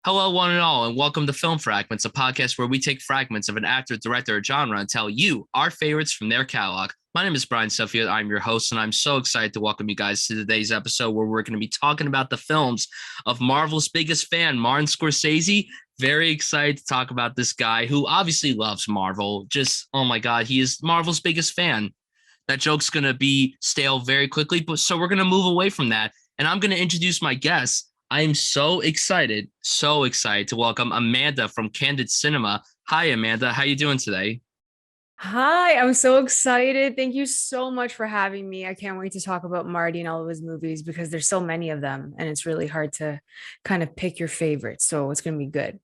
Hello, one and all, and welcome to Film Fragments, a podcast where we take fragments of an actor, director, or genre and tell you our favorites from their catalog. My name is Bryan. I'm your host, and I'm so excited to welcome you guys to today's episode where we're going to be talking about the films of Marvel's biggest fan, Martin Scorsese. Very excited to talk about this guy who obviously loves Marvel. Just, oh my God, he is Marvel's biggest fan. That joke's going to be stale very quickly, but so we're going to move away from that. And I'm going to introduce my guest. I am so excited to welcome Amanda from Candid Cinema. Hi, Amanda. How you doing today? Hi, I'm so excited. Thank you so much for having me. I can't wait to talk about Marty and all of his movies because there's so many of them and it's really hard to kind of pick your favorites. So it's going to be good.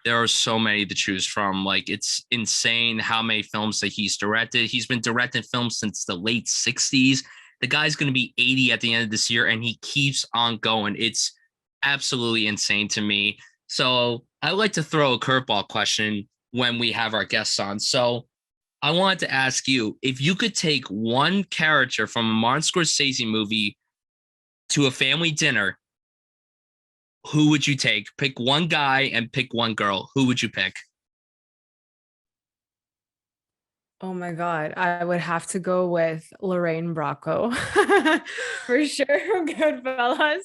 There are so many to choose from. Like, it's insane how many films that he's directed. He's been directing films since the late 60s. The guy's going to be 80 at the end of this year, and he keeps on going. It's absolutely insane to me. So I like to throw a curveball question when we have our guests on. So I wanted to ask you if you could take one character from a Martin Scorsese movie to a family dinner, who would you take? Pick one guy and pick one girl. Who would you pick? Oh my God. I would have to go with Lorraine Bracco for sure from Goodfellas.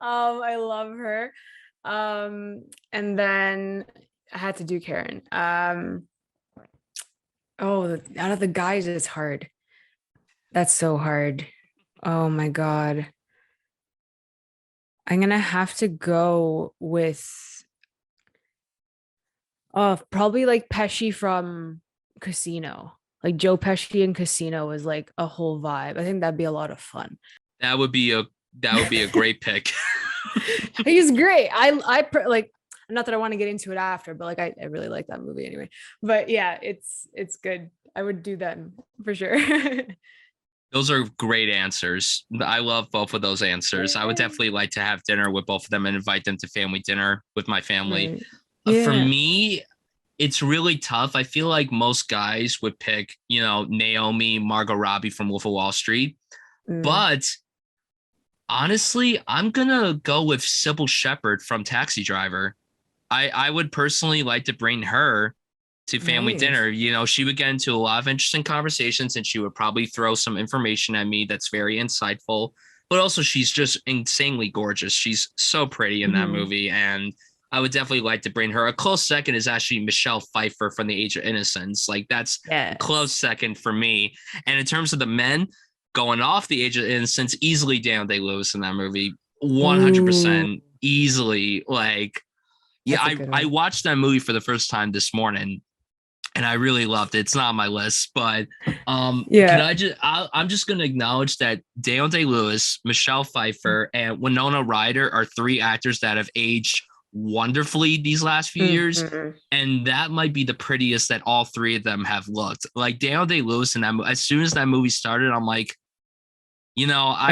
I love her. And then I had to do Karen. Out of the guys, it's hard. That's so hard. Oh my God. I'm gonna have to go with probably like Pesci from Casino. Like Joe Pesci in Casino is like a whole vibe. I think that'd be a lot of fun. That would be a great pick. He's great. Like not that I want to get into it after, but like I really like that movie anyway. But yeah, it's good. I would do that for sure. Those are great answers. I love both of those answers. I would definitely like to have dinner with both of them and invite them to family dinner with my family. Right. For Yeah. me, it's really tough. I feel like most guys would pick, Naomi, Margot Robbie from Wolf of Wall Street. Mm. But honestly, I'm gonna go with Sybil Shepherd from Taxi Driver. I would personally like to bring her to family dinner. Nice. She would get into a lot of interesting conversations and she would probably throw some information at me that's very insightful. But also, she's just insanely gorgeous. She's so pretty in that Mhm. movie. And I would definitely like to bring her. A close second is actually Michelle Pfeiffer from The Age of Innocence. Like, that's a close Yes. second for me. And in terms of the men, going off The Age of Innocence, easily Daniel Day-Lewis in that movie. Ooh, 100% easily. Like, yeah, that's a I good I one. watched that movie for the first time this morning, and I really loved it. It's not on my list, but can Yeah. I'm just gonna acknowledge that Daniel Day Lewis, Michelle Pfeiffer, and Winona Ryder are three actors that have aged wonderfully these last few years, Mhm. and that might be the prettiest that all three of them have looked. Like Daniel Day Lewis in that, as soon as that movie started, I'm like, I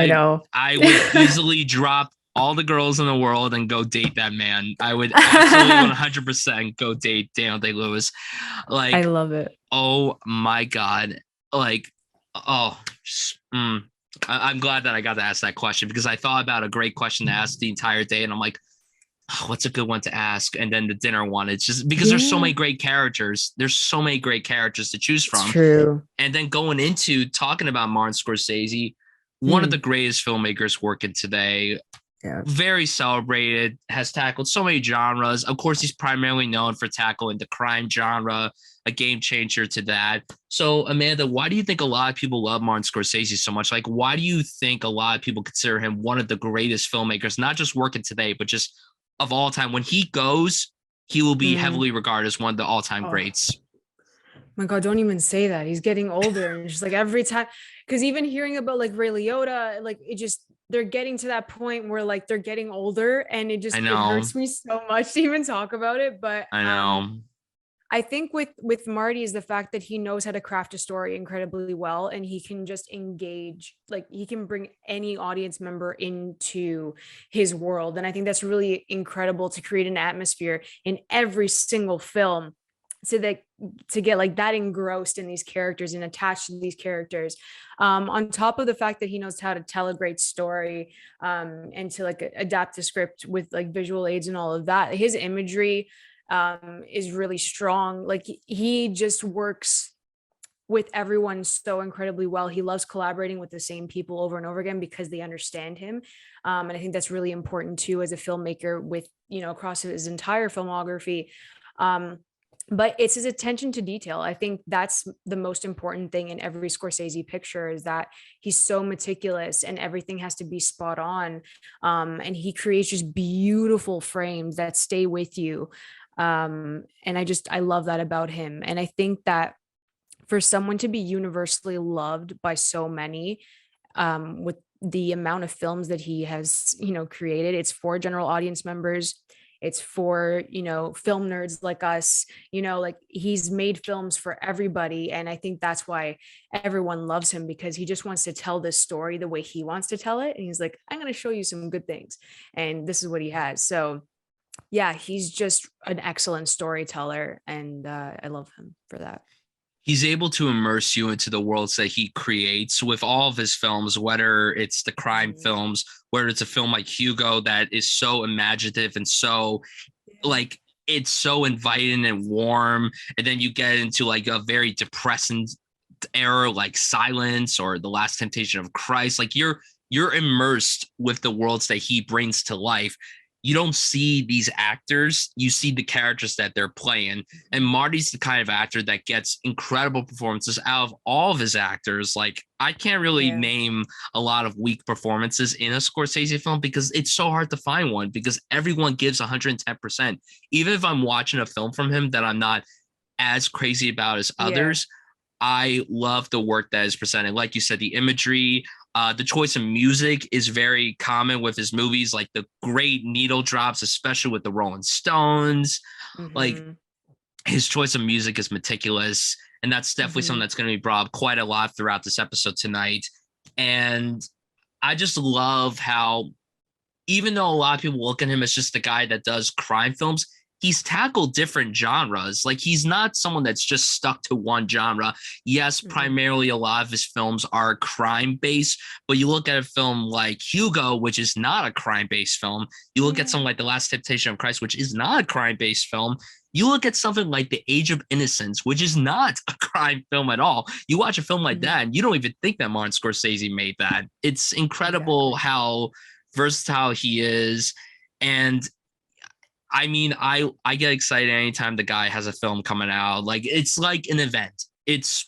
I know. I would easily drop all the girls in the world and go date that man. I would absolutely 100% go date Daniel Day Lewis. I Like, love it. oh my God. Like, oh, I'm glad that I got to ask that question because I thought about a great question to ask the entire day. And I'm like, oh, what's a good one to ask? And then the dinner one, it's just because there's so Yeah, many great characters. There's so many great characters to choose it's from. true. And then going into talking about Martin Scorsese, one of the Mm. greatest filmmakers working today, Yeah. very celebrated, has tackled so many genres. Of course, he's primarily known for tackling the crime genre, a game changer to that. So, Amanda, why do you think a lot of people love Martin Scorsese so much? Like, why do you think a lot of people consider him one of the greatest filmmakers, not just working today, but just of all time? When he goes, he will be Mm. heavily regarded as one of the all-time Oh greats. my God, don't even say that. He's getting older. And it's just like every time, because even hearing about like Ray Liotta, like it just, they're getting to that point where like they're getting older and I it know, hurts me so much to even talk about it. But I know. I think with Marty is the fact that he knows how to craft a story incredibly well and he can just engage, like he can bring any audience member into his world. And I think that's really incredible to create an atmosphere in every single film so that to get like that engrossed in these characters and attached to these characters, on top of the fact that he knows how to tell a great story, and to like adapt the script with like visual aids and all of that. His imagery is really strong. Like he just works with everyone so incredibly well. He loves collaborating with the same people over and over again because they understand him. And I think that's really important too as a filmmaker with, across his entire filmography. But it's his attention to detail. I think that's the most important thing in every Scorsese picture, is that he's so meticulous and everything has to be spot on. And he creates just beautiful frames that stay with you. And I love that about him. And I think that for someone to be universally loved by so many, with the amount of films that he has, created, it's for general audience members. It's for, film nerds like us, like he's made films for everybody. And I think that's why everyone loves him, because he just wants to tell this story the way he wants to tell it. And he's like, I'm going to show you some good things. And this is what he has. So yeah, he's just an excellent storyteller. And I love him for that. He's able to immerse you into the worlds that he creates with all of his films, whether it's the crime films, whether it's a film like Hugo that is so imaginative and so like it's so inviting and warm. And then you get into like a very depressing era like Silence or The Last Temptation of Christ. Like you're immersed with the worlds that he brings to life. You don't see these actors, you see the characters that they're playing. And Marty's the kind of actor that gets incredible performances out of all of his actors. Like, I can't really name a lot of weak performances in a Scorsese film because it's so hard to find one, because everyone gives 110%. Even if I'm watching a film from him that I'm not as crazy about as others, I love the work that is presented. Like you said, the imagery, the choice of music is very common with his movies, like the great needle drops, especially with the Rolling Stones. Like his choice of music is meticulous. And that's definitely something that's going to be brought up quite a lot throughout this episode tonight. And I just love how, even though a lot of people look at him as just the guy that does crime films, he's tackled different genres. Like he's not someone that's just stuck to one genre. Yes, primarily a lot of his films are crime based, but you look at a film like Hugo, which is not a crime based film. You look at something like The Last Temptation of Christ, which is not a crime based film. You look at something like The Age of Innocence, which is not a crime film at all. You watch a film like that and you don't even think that Martin Scorsese made that. It's incredible how versatile he is. And I mean, I get excited anytime the guy has a film coming out. Like it's like an event. It's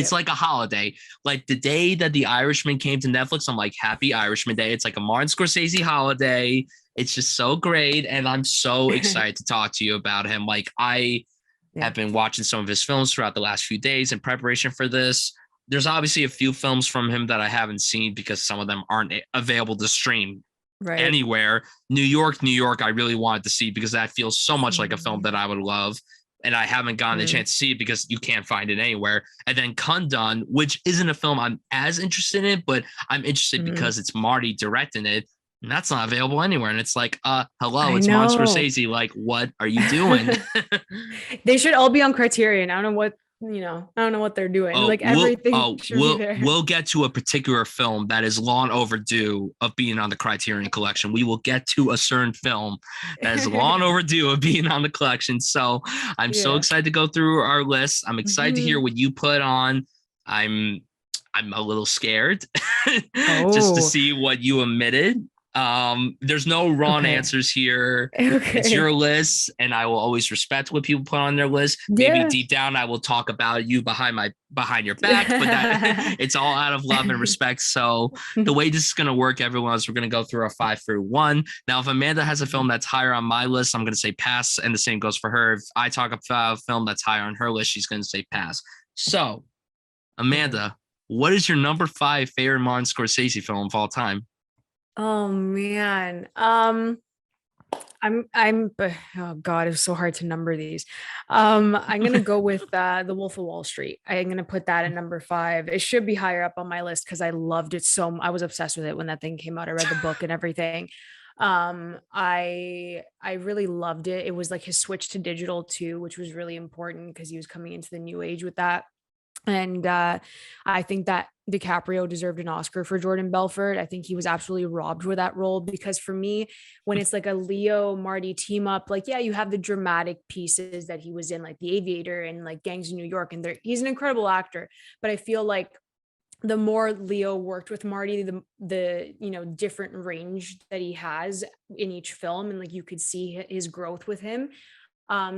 like a holiday. Like the day that The Irishman came to Netflix, I'm like, Happy Irishman Day. It's like a Martin Scorsese holiday. It's just so great. And I'm so excited to talk to you about him. Like I have been watching some of his films throughout the last few days in preparation for this. There's obviously a few films from him that I haven't seen because some of them aren't available to stream anywhere. New York, I really wanted to see because that feels so much like a film that I would love. And I haven't gotten a chance to see it because you can't find it anywhere. And then Kundun, which isn't a film I'm as interested in, but I'm interested because it's Marty directing it. And that's not available anywhere. And it's like, hello, it's Martin Scorsese. Like, what are you doing? They should all be on Criterion. I don't know what they're doing. Like everything should be there. We'll get to a particular film that is long overdue of being on the Criterion collection. We will get to a certain film that is long overdue of being on the collection. So I'm so excited to go through our list. I'm excited to hear what you put on. I'm a little scared just to see what you omitted. There's no wrong answers here. It's your list, and I will always respect what people put on their list. Maybe deep down I will talk about you behind your back, but that it's all out of love and respect. So the way this is going to work, everyone, is we're going to go through a 5 through 1. Now, if Amanda has a film that's higher on my list, I'm going to say pass, and the same goes for her. If I talk about a film that's higher on her list, she's going to say pass. So, Amanda, what is your number 5 favorite Martin Scorsese film of all time? Oh man. I'm oh God, it's so hard to number these. I'm gonna go with The Wolf of Wall Street. I'm gonna put that at number 5. It should be higher up on my list because I loved it I was obsessed with it when that thing came out. I read the book and everything. I really loved it. It was like his switch to digital too, which was really important because he was coming into the new age with that. And I think that DiCaprio deserved an Oscar for Jordan Belfort. I think he was absolutely robbed with that role because for me, when it's like a Leo Marty team up, like, yeah, you have the dramatic pieces that he was in, like The Aviator and like Gangs of New York, and he's an incredible actor. But I feel like the more Leo worked with Marty, the different range that he has in each film, and like you could see his growth with him.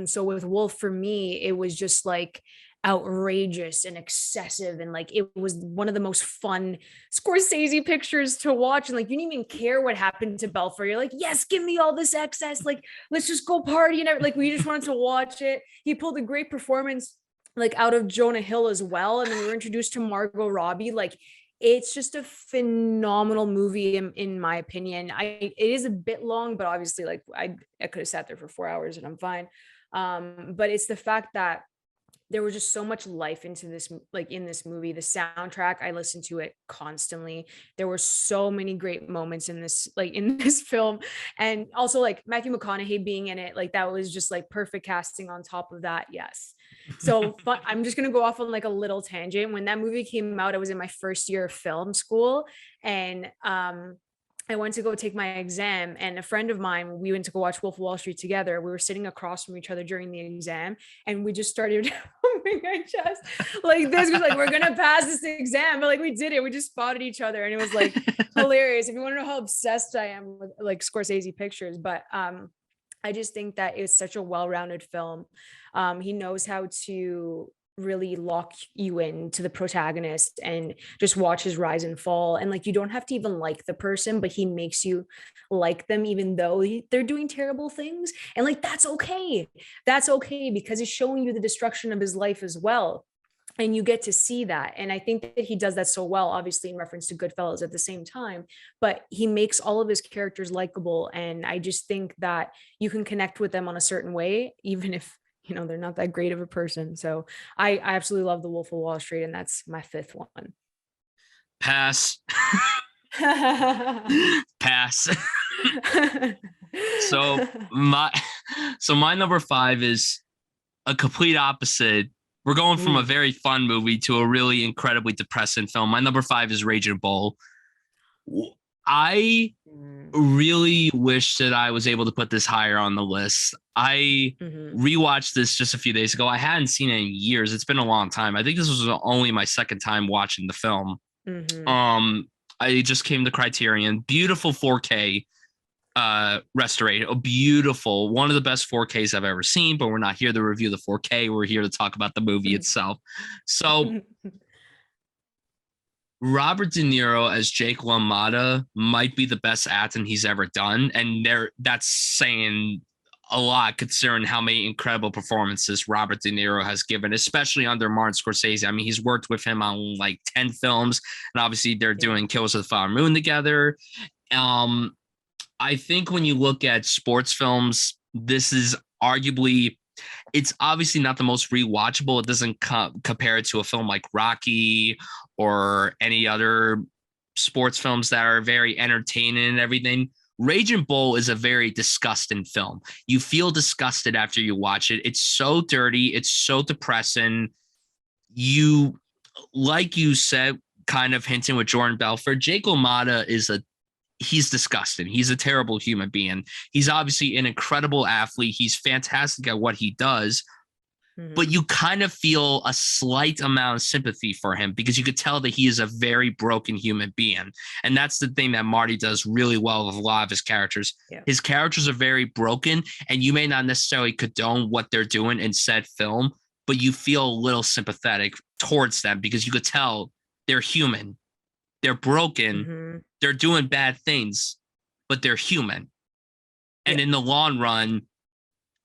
So with Wolf, for me, it was just like outrageous and excessive, and like it was one of the most fun Scorsese pictures to watch. And like you didn't even care what happened to Belfort. You're like, yes, give me all this excess. Like, let's just go party and like we just wanted to watch it. He pulled a great performance like out of Jonah Hill as well. And then we were introduced to Margot Robbie. Like it's just a phenomenal movie in my opinion. It is a bit long, but obviously like I could have sat there for 4 hours and I'm fine. But it's the fact that there was just so much life into this, like in this movie. The soundtrack, I listened to it constantly. There were so many great moments in this, like in this film. And also like Matthew McConaughey being in it, like that was just like perfect casting on top of that. Yes. So I'm just going to go off on like a little tangent. When that movie came out, I was in my first year of film school, and I went to go take my exam, and a friend of mine, we went to go watch Wolf of Wall Street together. We were sitting across from each other during the exam, and we just started pumping our chest like this. Was like, we're gonna pass this exam, but like we did it. We just spotted each other, and it was like hilarious. If you want to know how obsessed I am with like Scorsese pictures, but I just think that it's such a well-rounded film. He knows how to really lock you in to the protagonist and just watch his rise and fall, and like you don't have to even like the person, but he makes you like them even though they're doing terrible things, and like that's okay. That's okay because it's showing you the destruction of his life as well, and you get to see that. And I think that he does that so well, obviously in reference to Goodfellas at the same time, but he makes all of his characters likable, and I just think that you can connect with them on a certain way even if they're not that great of a person. So I absolutely love The Wolf of Wall Street, and that's my fifth one. Pass. Pass. so my number 5 is a complete opposite. We're going from a very fun movie to a really incredibly depressing film. My number 5 is Raging Bull. I really wish that I was able to put this higher on the list. I rewatched this just a few days ago. I hadn't seen it in years. It's been a long time. I think this was only my second time watching the film. I just came to Criterion. Beautiful 4K restoration. Beautiful. One of the best 4Ks I've ever seen, but we're not here to review the 4K. We're here to talk about the movie itself. So Robert De Niro as Jake LaMotta might be the best acting he's ever done. And that's saying a lot considering how many incredible performances Robert De Niro has given, especially under Martin Scorsese. I mean, he's worked with him on like 10 films, and obviously they're doing Killers of the Flower Moon together. I think when you look at sports films, this is arguably, it's obviously not the most rewatchable. It doesn't compare it to a film like Rocky or any other sports films that are very entertaining and everything. Raging Bull is a very disgusting film. You feel disgusted after you watch it. It's so dirty. It's so depressing. Like you said, kind of hinting with Jordan Belfort, Jake LaMotta he's disgusting. He's a terrible human being. He's obviously an incredible athlete. He's fantastic at what he does, but you kind of feel a slight amount of sympathy for him because you could tell that he is a very broken human being. And that's the thing that Marty does really well with a lot of his characters. Yeah. His characters are very broken, and you may not necessarily condone what they're doing in said film, but you feel a little sympathetic towards them because you could tell they're human. They're broken. They're doing bad things, but they're human. And in the long run,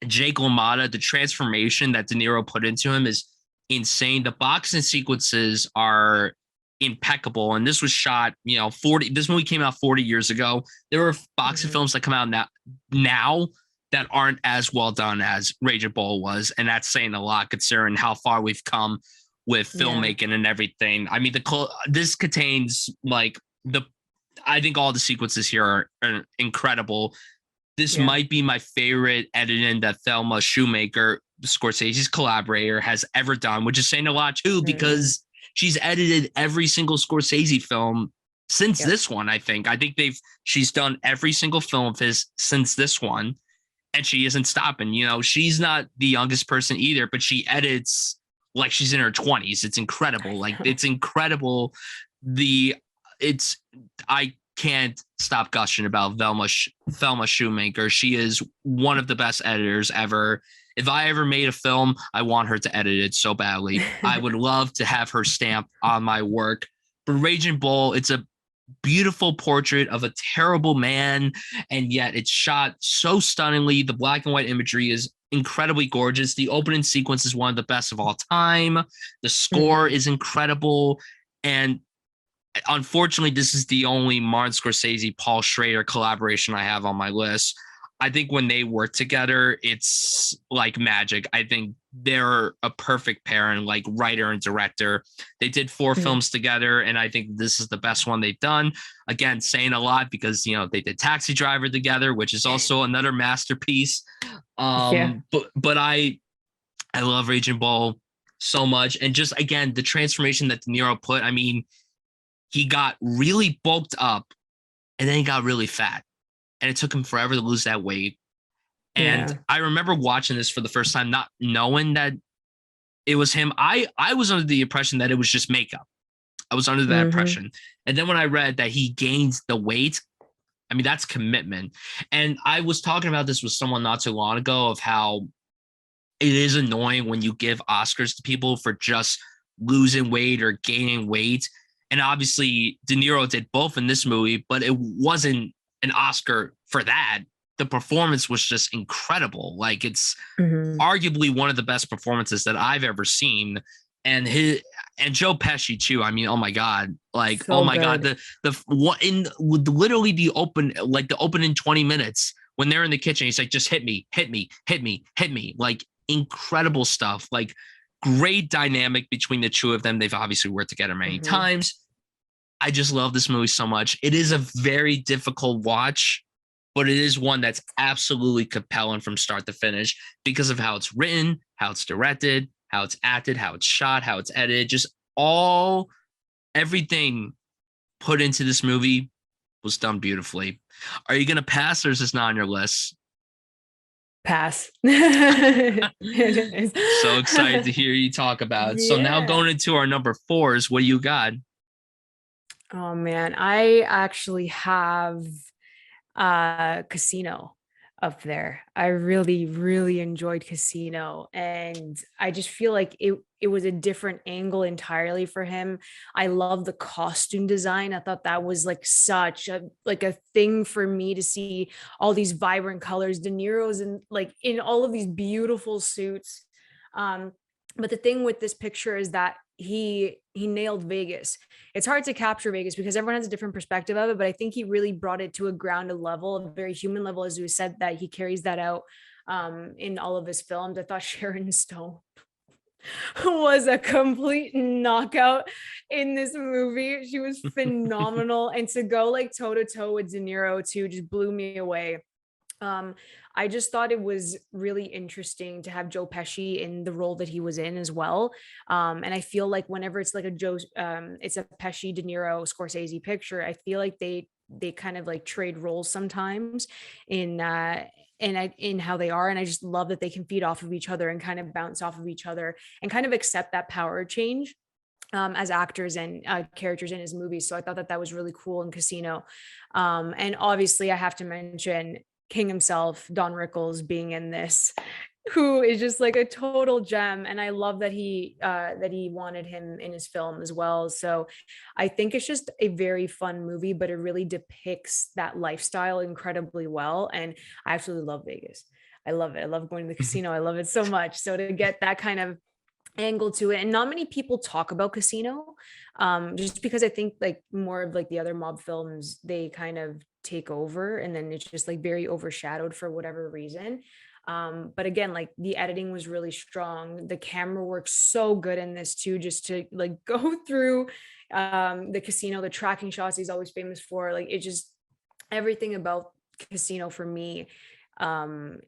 Jake LaMotta, the transformation that De Niro put into him is insane. The boxing sequences are impeccable. And this was shot, this movie came out 40 years ago. There were boxing films that come out now that aren't as well done as Raging Bull was. And that's saying a lot considering how far we've come with filmmaking and everything. I mean, this contains like I think all the sequences here are incredible. This Yeah. might be my favorite editing that Thelma Shoemaker, Scorsese's collaborator, has ever done, which is saying a lot too, Mm-mm. because she's edited every single Scorsese film since Yep. this one. I think she's done every single film of his since this one, and she isn't stopping. You know, she's not the youngest person either, but she edits like she's in her 20s. It's incredible. I Like know. it's incredible. The it's I can't stop gushing about Thelma Shoemaker. She is one of the best editors ever. If I ever made a film, I want her to edit it so badly. I would love to have her stamp on my work. But Raging Bull, it's a beautiful portrait of a terrible man, and yet it's shot so stunningly. The black and white imagery is incredibly gorgeous. The opening sequence is one of the best of all time. The score Mhm. is incredible. And unfortunately, this is the only Martin Scorsese, Paul Schrader collaboration I have on my list. I think when they work together, it's like magic. I think they're a perfect pairing, like writer and director. They did 4 Mhm. films together, and I think this is the best one they've done. Again, saying a lot because they did Taxi Driver together, which is also another masterpiece. Yeah. But I love Raging Bull so much, and just again the transformation that De Niro put. I mean, he got really bulked up and then he got really fat. And it took him forever to lose that weight. And Yeah. I remember watching this for the first time, not knowing that it was him. I was under the impression that it was just makeup. I was under that Mhm. impression. And then when I read that he gained the weight, I mean, that's commitment. And I was talking about this with someone not too long ago of how it is annoying when you give Oscars to people for just losing weight or gaining weight. And obviously, De Niro did both in this movie, but it wasn't an Oscar for that. The performance was just incredible. Like it's Mhm. arguably one of the best performances that I've ever seen. And his and Joe Pesci too. I mean, oh my god, like oh So my god, good. the what in with literally the opening 20 minutes when they're in the kitchen, he's like, just hit me, hit me, hit me, hit me, like incredible stuff. Like great dynamic between the two of them. They've obviously worked together many Mhm. times. I just love this movie so much. It is a very difficult watch, but it is one that's absolutely compelling from start to finish because of how it's written, how it's directed, how it's acted, how it's shot, how it's edited. Just everything put into this movie was done beautifully. Are you going to pass or is this not on your list? Pass. It is. So excited to hear you talk about it. So now Yeah. going into our number 4s, what do you got? Oh man, I actually have Casino up there. I really, really enjoyed Casino, and I just feel like it was a different angle entirely for him. I love the costume design. I thought that was like such a thing for me to see all these vibrant colors. De Niro's in all of these beautiful suits. Um, but the thing with this picture is that he nailed Vegas. It's hard to capture Vegas because everyone has a different perspective of it, but I think he really brought it to a grounded level, a very human level, as you said, that he carries that out in all of his films. I thought Sharon Stone was a complete knockout in this movie. She was phenomenal. And to go like toe to toe with De Niro too just blew me away. Um, I just thought it was really interesting to have Joe Pesci in the role that he was in as well. And I feel like whenever it's like it's a Pesci, De Niro, Scorsese picture, I feel like they kind of like trade roles sometimes in in how they are. And I just love that they can feed off of each other and kind of bounce off of each other and kind of accept that power change as actors and characters in his movies. So I thought that that was really cool in Casino. And obviously, I have to mention King himself, Don Rickles, being in this, who is just like a total gem. And I love that he wanted him in his film as well. So I think it's just a very fun movie, but it really depicts that lifestyle incredibly well. And I absolutely love Vegas. I love it. I love going to the casino. I love it so much. So to get that kind of angle to it, and not many people talk about Casino, just because I think like more of like the other mob films, they kind of take over and then it's just like very overshadowed for whatever reason. But again, like the editing was really strong. The camera works so good in this too, just to like go through the casino, the tracking shots he's always famous for. Like it just everything about Casino for me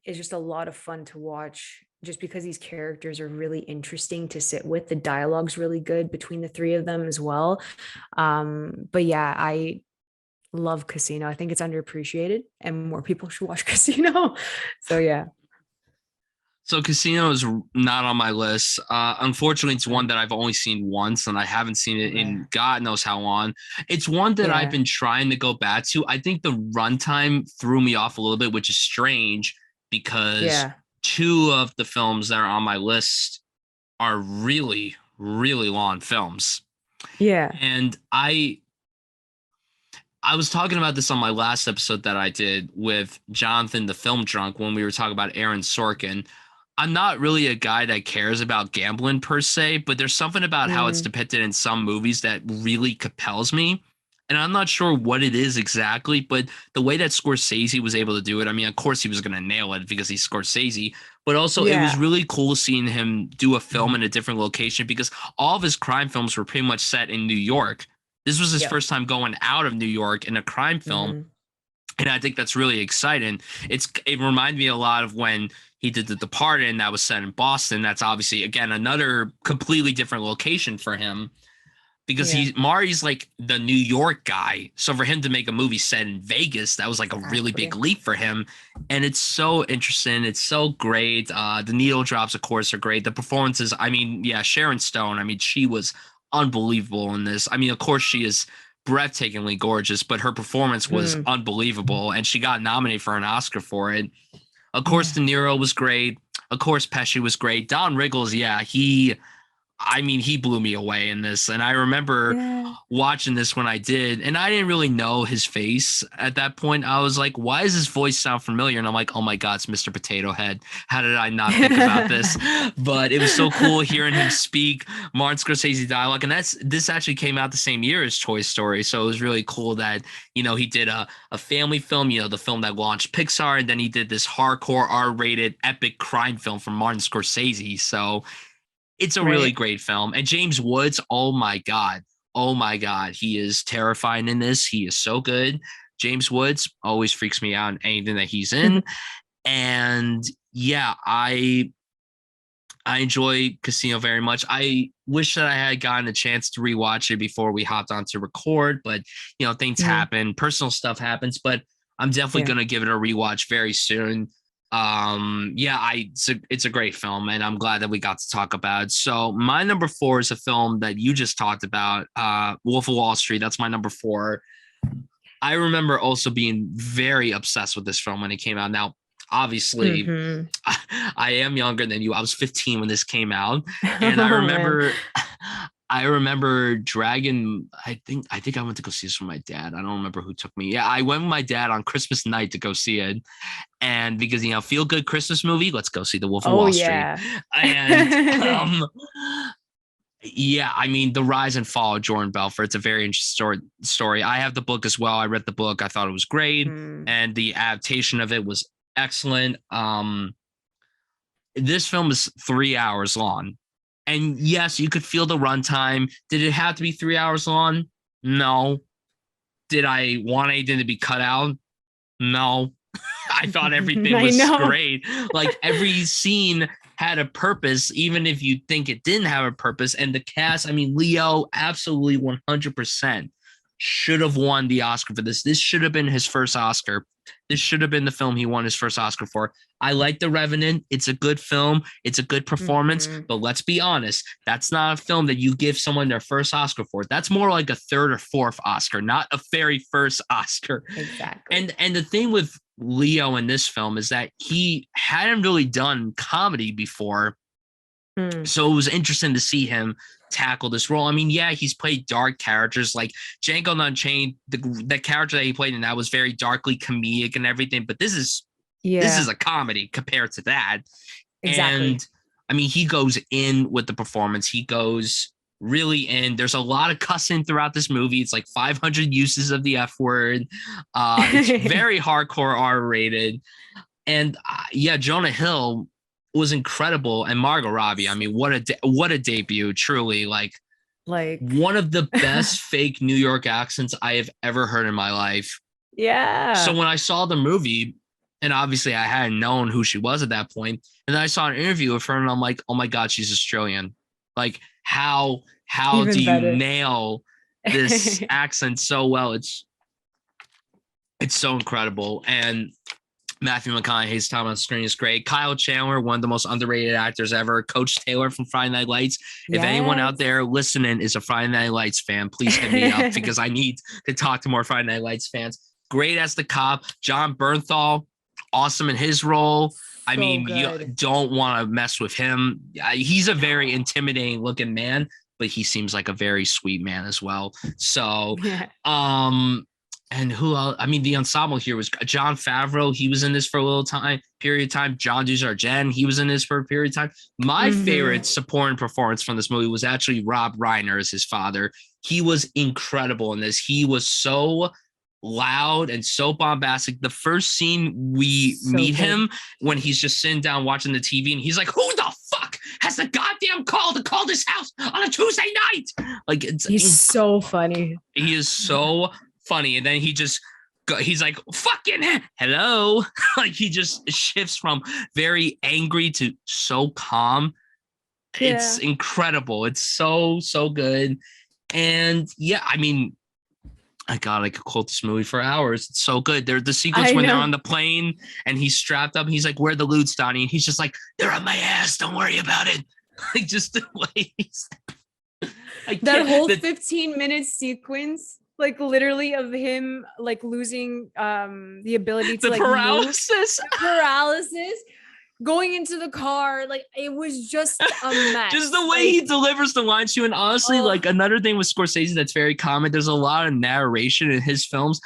is just a lot of fun to watch just because these characters are really interesting to sit with. The dialogue's really good between the three of them as well. But yeah, I love Casino. I think it's underappreciated and more people should watch Casino. So yeah. So Casino is not on my list. Unfortunately, it's one that I've only seen once, and I haven't seen it in God knows how long. It's one that I've been trying to go back to. I think the runtime threw me off a little bit, which is strange because two of the films that are on my list are really, really long films. Yeah. And I was talking about this on my last episode that I did with Jonathan, the film drunk, when we were talking about Aaron Sorkin. I'm not really a guy that cares about gambling per se, but there's something about how it's depicted in some movies that really compels me. And I'm not sure what it is exactly, but the way that Scorsese was able to do it, I mean, of course he was going to nail it because he's Scorsese, but also it was really cool seeing him do a film in a different location because all of his crime films were pretty much set in New York. This was his first time going out of New York in a crime film. And I think that's really exciting. It reminded me a lot of when he did The Departed, and that was set in Boston. That's obviously, again, another completely different location for him because Mari's like the New York guy. So for him to make a movie set in Vegas, that was like a really big leap for him. And it's so interesting. It's so great. The needle drops, of course, are great. The performances, I mean, Sharon Stone, I mean, she was unbelievable in this. I mean, of course, she is breathtakingly gorgeous, but her performance was unbelievable, and she got nominated for an Oscar for it. Of course, De Niro was great. Of course, Pesci was great. Don Rickles, he blew me away in this. And I remember watching this when I did, and I didn't really know his face at that point. I was like, why does his voice sound familiar? And I'm like, oh my God, it's Mr. Potato Head. How did I not think about this? But it was so cool hearing him speak Martin Scorsese dialogue. And this actually came out the same year as Toy Story. So it was really cool that, he did a family film, the film that launched Pixar. And then he did this hardcore R-rated epic crime film from Martin Scorsese. So it's a really great film. And James Woods, oh my God, he is terrifying in this. He is so good. James Woods always freaks me out in anything that he's in. And I enjoy Casino very much. I wish that I had gotten a chance to rewatch it before we hopped on to record, but things happen, personal stuff happens, but I'm definitely going to give it a rewatch very soon. It's a great film, and I'm glad that we got to talk about it. So my number 4 is a film that you just talked about, Wolf of Wall Street. That's my number 4. I remember also being very obsessed with this film when it came out. Now, obviously, I am younger than you. I was 15 when this came out, and I remember. I remember dragging, I think I went to go see this with my dad. I don't remember who took me. Yeah, I went with my dad on Christmas night to go see it. And because, feel good Christmas movie, let's go see The Wolf of Wall Street. And I mean, the rise and fall of Jordan Belfort. It's a very interesting story. I have the book as well. I read the book. I thought it was great. And the adaptation of it was excellent. This film is 3 hours long. And yes, you could feel the runtime. Did it have to be 3 hours long? No. Did I want anything to be cut out? No. I thought everything was great. Like every scene had a purpose, even if you think it didn't have a purpose. And the cast, I mean, Leo, absolutely 100% should have won the Oscar for this. This should have been his first Oscar. This should have been the film he won his first Oscar for. I like The Revenant. It's a good film. It's a good performance. But let's be honest, that's not a film that you give someone their first Oscar for. That's more like a third or fourth Oscar, not a very first Oscar. Exactly. And the thing with Leo in this film is that he hadn't really done comedy before. So it was interesting to see him tackle this role. I mean, he's played dark characters like Django Unchained. The character that he played in that was very darkly comedic and everything. But this is a comedy compared to that. Exactly. And I mean, he goes in with the performance. He goes really in. There's a lot of cussing throughout this movie. It's like 500 uses of the F word. It's very hardcore R-rated. And yeah, Jonah Hill was incredible, and Margot Robbie. I mean, what a debut! Truly, Like, one of the best fake New York accents I have ever heard in my life. So yeah. when I saw the movie, and obviously I hadn't known who she was at that point, and then I saw an interview with her, and I'm like, oh my god, she's Australian. Like, how do Even you better. nail this accent so well? It's so incredible. And Matthew McConaughey's time on screen is great. Kyle Chandler, one of the most underrated actors ever. Coach Taylor from Friday Night Lights. If anyone out Yes. there listening is a Friday Night Lights fan, please hit me up because I need to talk to more Friday Night Lights fans. Great as the cop. John Bernthal, awesome in his role. I So mean, you good. don't want to mess with him. He's a very No. intimidating looking man, but he seems like a very sweet man as well. So, Yeah. and who else? I mean, the ensemble here was Jon Favreau. He was in this for a little period of time. John Dujardin, he was in this for a period of time. My favorite supporting performance from this movie was actually Rob Reiner as his father. He was incredible in this. He was so loud and so bombastic. The first scene we So meet good. him when he's just sitting down watching the TV and he's like, who the fuck has the goddamn call to call this house on a Tuesday night? Like, He's so funny. he is so funny. And then he's like, fucking hello. Like, he just shifts from very angry to so calm. It's Yeah. incredible. It's so, so good. And yeah, I mean, I could quote this movie for hours. It's so good. They're the sequence I when they're know. on the plane and he's strapped up. And he's like, where are the loots, Donnie? And he's just like, they're on my ass. Don't worry about it. Like, just the way he's That whole 15-minute sequence, like literally of him like losing the ability to the like move, paralysis. the paralysis, going into the car, like it was just a mess. Just the way like, he delivers the lines to you. And honestly, like another thing with Scorsese that's very common, there's a lot of narration in his films.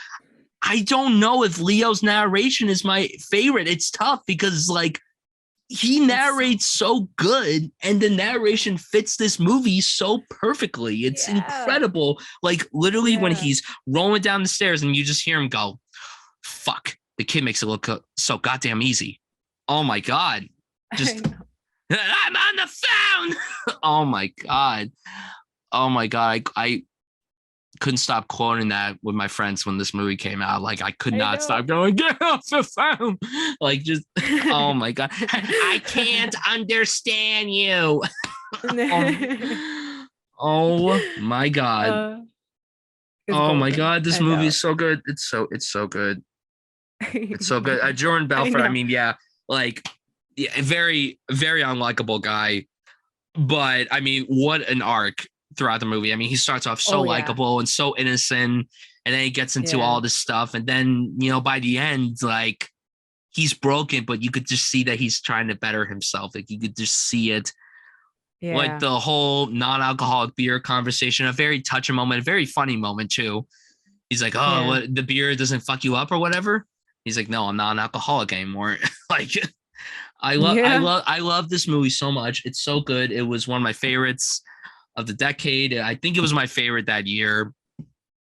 I don't know if Leo's narration is my favorite. It's tough because like he narrates so good and the narration fits this movie so perfectly. It's incredible. Like literally when he's rolling down the stairs and you just hear him go, fuck, the kid makes it look so goddamn easy. Oh my God. Just I'm on the phone. Oh my God. Oh my God. I couldn't stop quoting that with my friends when this movie came out. Like I could not stop going, get off the phone. Like just, oh my God. I can't understand you. Oh my God. Oh my God. This movie is so good. It's so good. It's so good. Jordan Belfort, I mean, yeah, like yeah, very, very unlikable guy. But I mean, what an arc throughout the movie. I mean, he starts off so likable and so innocent, and then he gets into all this stuff. And then, you know, by the end, like he's broken, but you could just see that he's trying to better himself. Like you could just see it. Yeah. Like the whole non-alcoholic beer conversation, a very touching moment, a very funny moment too. He's like, oh, what, the beer doesn't fuck you up or whatever. He's like, no, I'm not an alcoholic anymore. Like I love this movie so much. It's so good. It was one of my favorites of the decade. I think it was my favorite that year.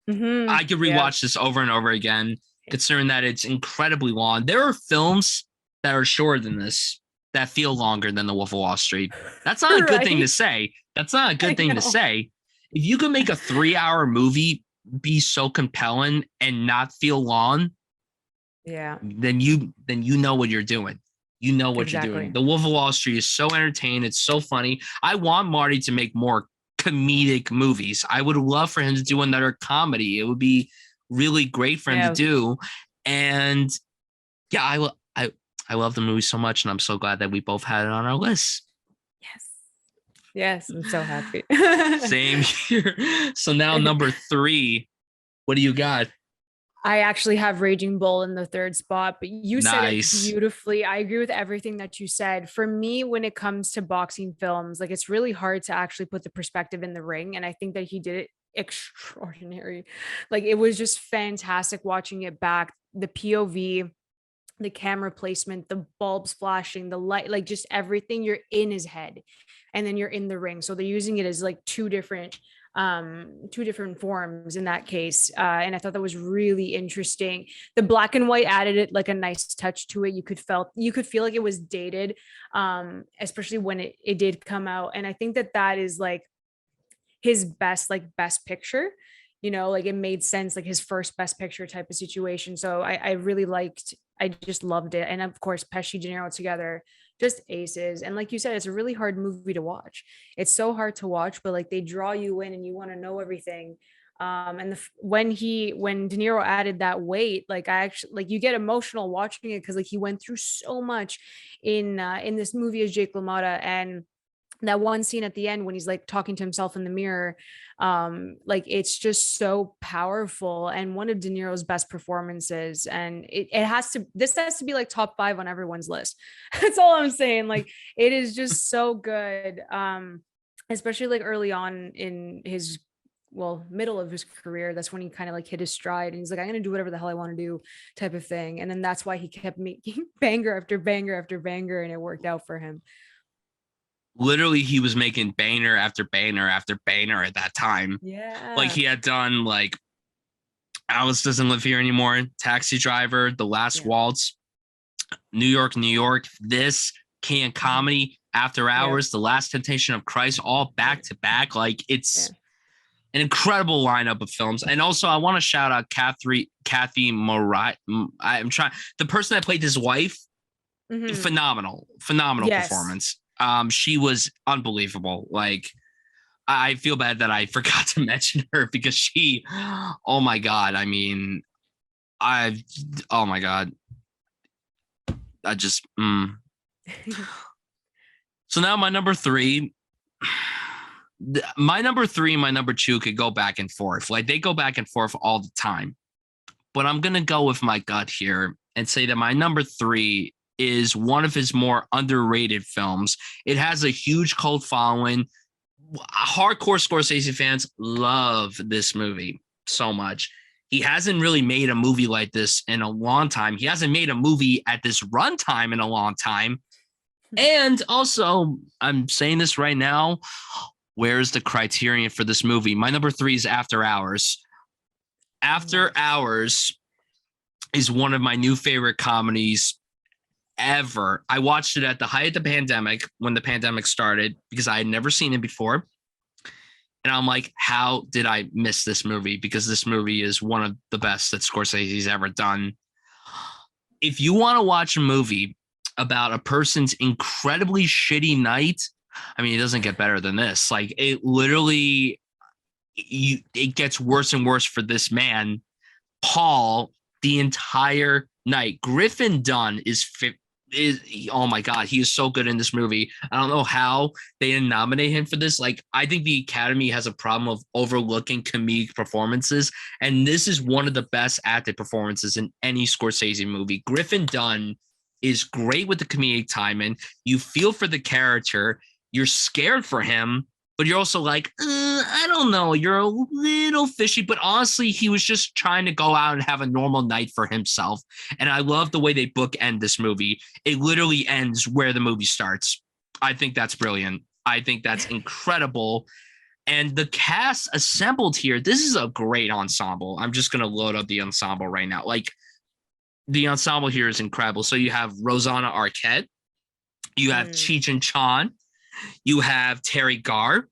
I could rewatch this over and over again, considering that it's incredibly long. There are films that are shorter than this that feel longer than The Wolf of Wall Street. That's not a good thing to say. That's not a good thing to say. If you can make a 3-hour movie be so compelling and not feel long, then you know what you're doing. You know what you're doing. The Wolf of Wall Street is so entertaining. It's so funny. I want Marty to make more comedic movies. I would love for him to do another comedy. It would be really great for him to do. And yeah, I love the movie so much, and I'm so glad that we both had it on our list. Yes, I'm so happy. Same here. So now number 3, what do you got? I actually have Raging Bull in the 3rd spot, but you said it beautifully. I agree with everything that you said. For me, when it comes to boxing films, like it's really hard to actually put the perspective in the ring. And I think that he did it extraordinary. Like it was just fantastic watching it back. The POV, the camera placement, the bulbs flashing, the light, like just everything. You're in his head and then you're in the ring. So they're using it as like 2 different two different forms in that case. And I thought that was really interesting. The black and white added it like a nice touch to it. You could feel like it was dated, especially when it did come out. And I think that is like his best picture, like it made sense, like his first best picture type of situation. So I really liked, I just loved it. And of course, Pesci, De Niro together, just aces. And like you said, it's a really hard movie to watch. It's so hard to watch, but like they draw you in and you want to know everything. And when De Niro added that weight, like I actually, like you get emotional watching it because like he went through so much in this movie as Jake LaMotta. And that one scene at the end when he's like talking to himself in the mirror, like it's just so powerful and one of De Niro's best performances. And this has to be like top 5 on everyone's list. That's all I'm saying. Like it is just so good. Especially like early on in his, well, middle of his career. That's when he kind of like hit his stride and he's like, I'm gonna do whatever the hell I want to do type of thing. And then that's why he kept making banger after banger after banger, and it worked out for him. Literally, he was making banger after banger after banger at that time. Yeah. Like he had done like Alice Doesn't Live Here Anymore, Taxi Driver, The Last Waltz, New York, New York, this Can Comedy, After Hours, The Last Temptation of Christ, all back to back. Like it's an incredible lineup of films. And also I want to shout out Kathy Morai. The person that played his wife, phenomenal performance. She was unbelievable. Like I feel bad that I forgot to mention her because she, oh my God. I mean, oh my God. I just, So now my number 3 and my number 2 could go back and forth. Like they go back and forth all the time, but I'm going to go with my gut here and say that my number 3 is one of his more underrated films. It has a huge cult following. Hardcore Scorsese fans love this movie so much. He hasn't really made a movie like this in a long time. He hasn't made a movie at this runtime in a long time. And also, I'm saying this right now, where's the criterion for this movie? My number 3 is After Hours. After Hours is one of my new favorite comedies ever. I watched it at the height of the pandemic when the pandemic started because I had never seen it before. And I'm like, how did I miss this movie? Because this movie is one of the best that Scorsese's ever done. If you want to watch a movie about a person's incredibly shitty night, I mean, it doesn't get better than this. Like it literally, it gets worse and worse for this man, Paul, the entire night. Griffin Dunn is oh my God, he is so good in this movie. I don't know how they didn't nominate him for this. Like, I think the Academy has a problem of overlooking comedic performances, and this is one of the best acted performances in any Scorsese movie. Griffin Dunn is great with the comedic timing. You feel for the character. You're scared for him, but you're also like, I don't know. You're a little fishy. But honestly, he was just trying to go out and have a normal night for himself. And I love the way they bookend this movie. It literally ends where the movie starts. I think that's brilliant. I think that's incredible. And the cast assembled here, this is a great ensemble. I'm just going to load up the ensemble right now. Like, the ensemble here is incredible. So you have Rosanna Arquette. You have Cheech and Chong. You have Terry Garr.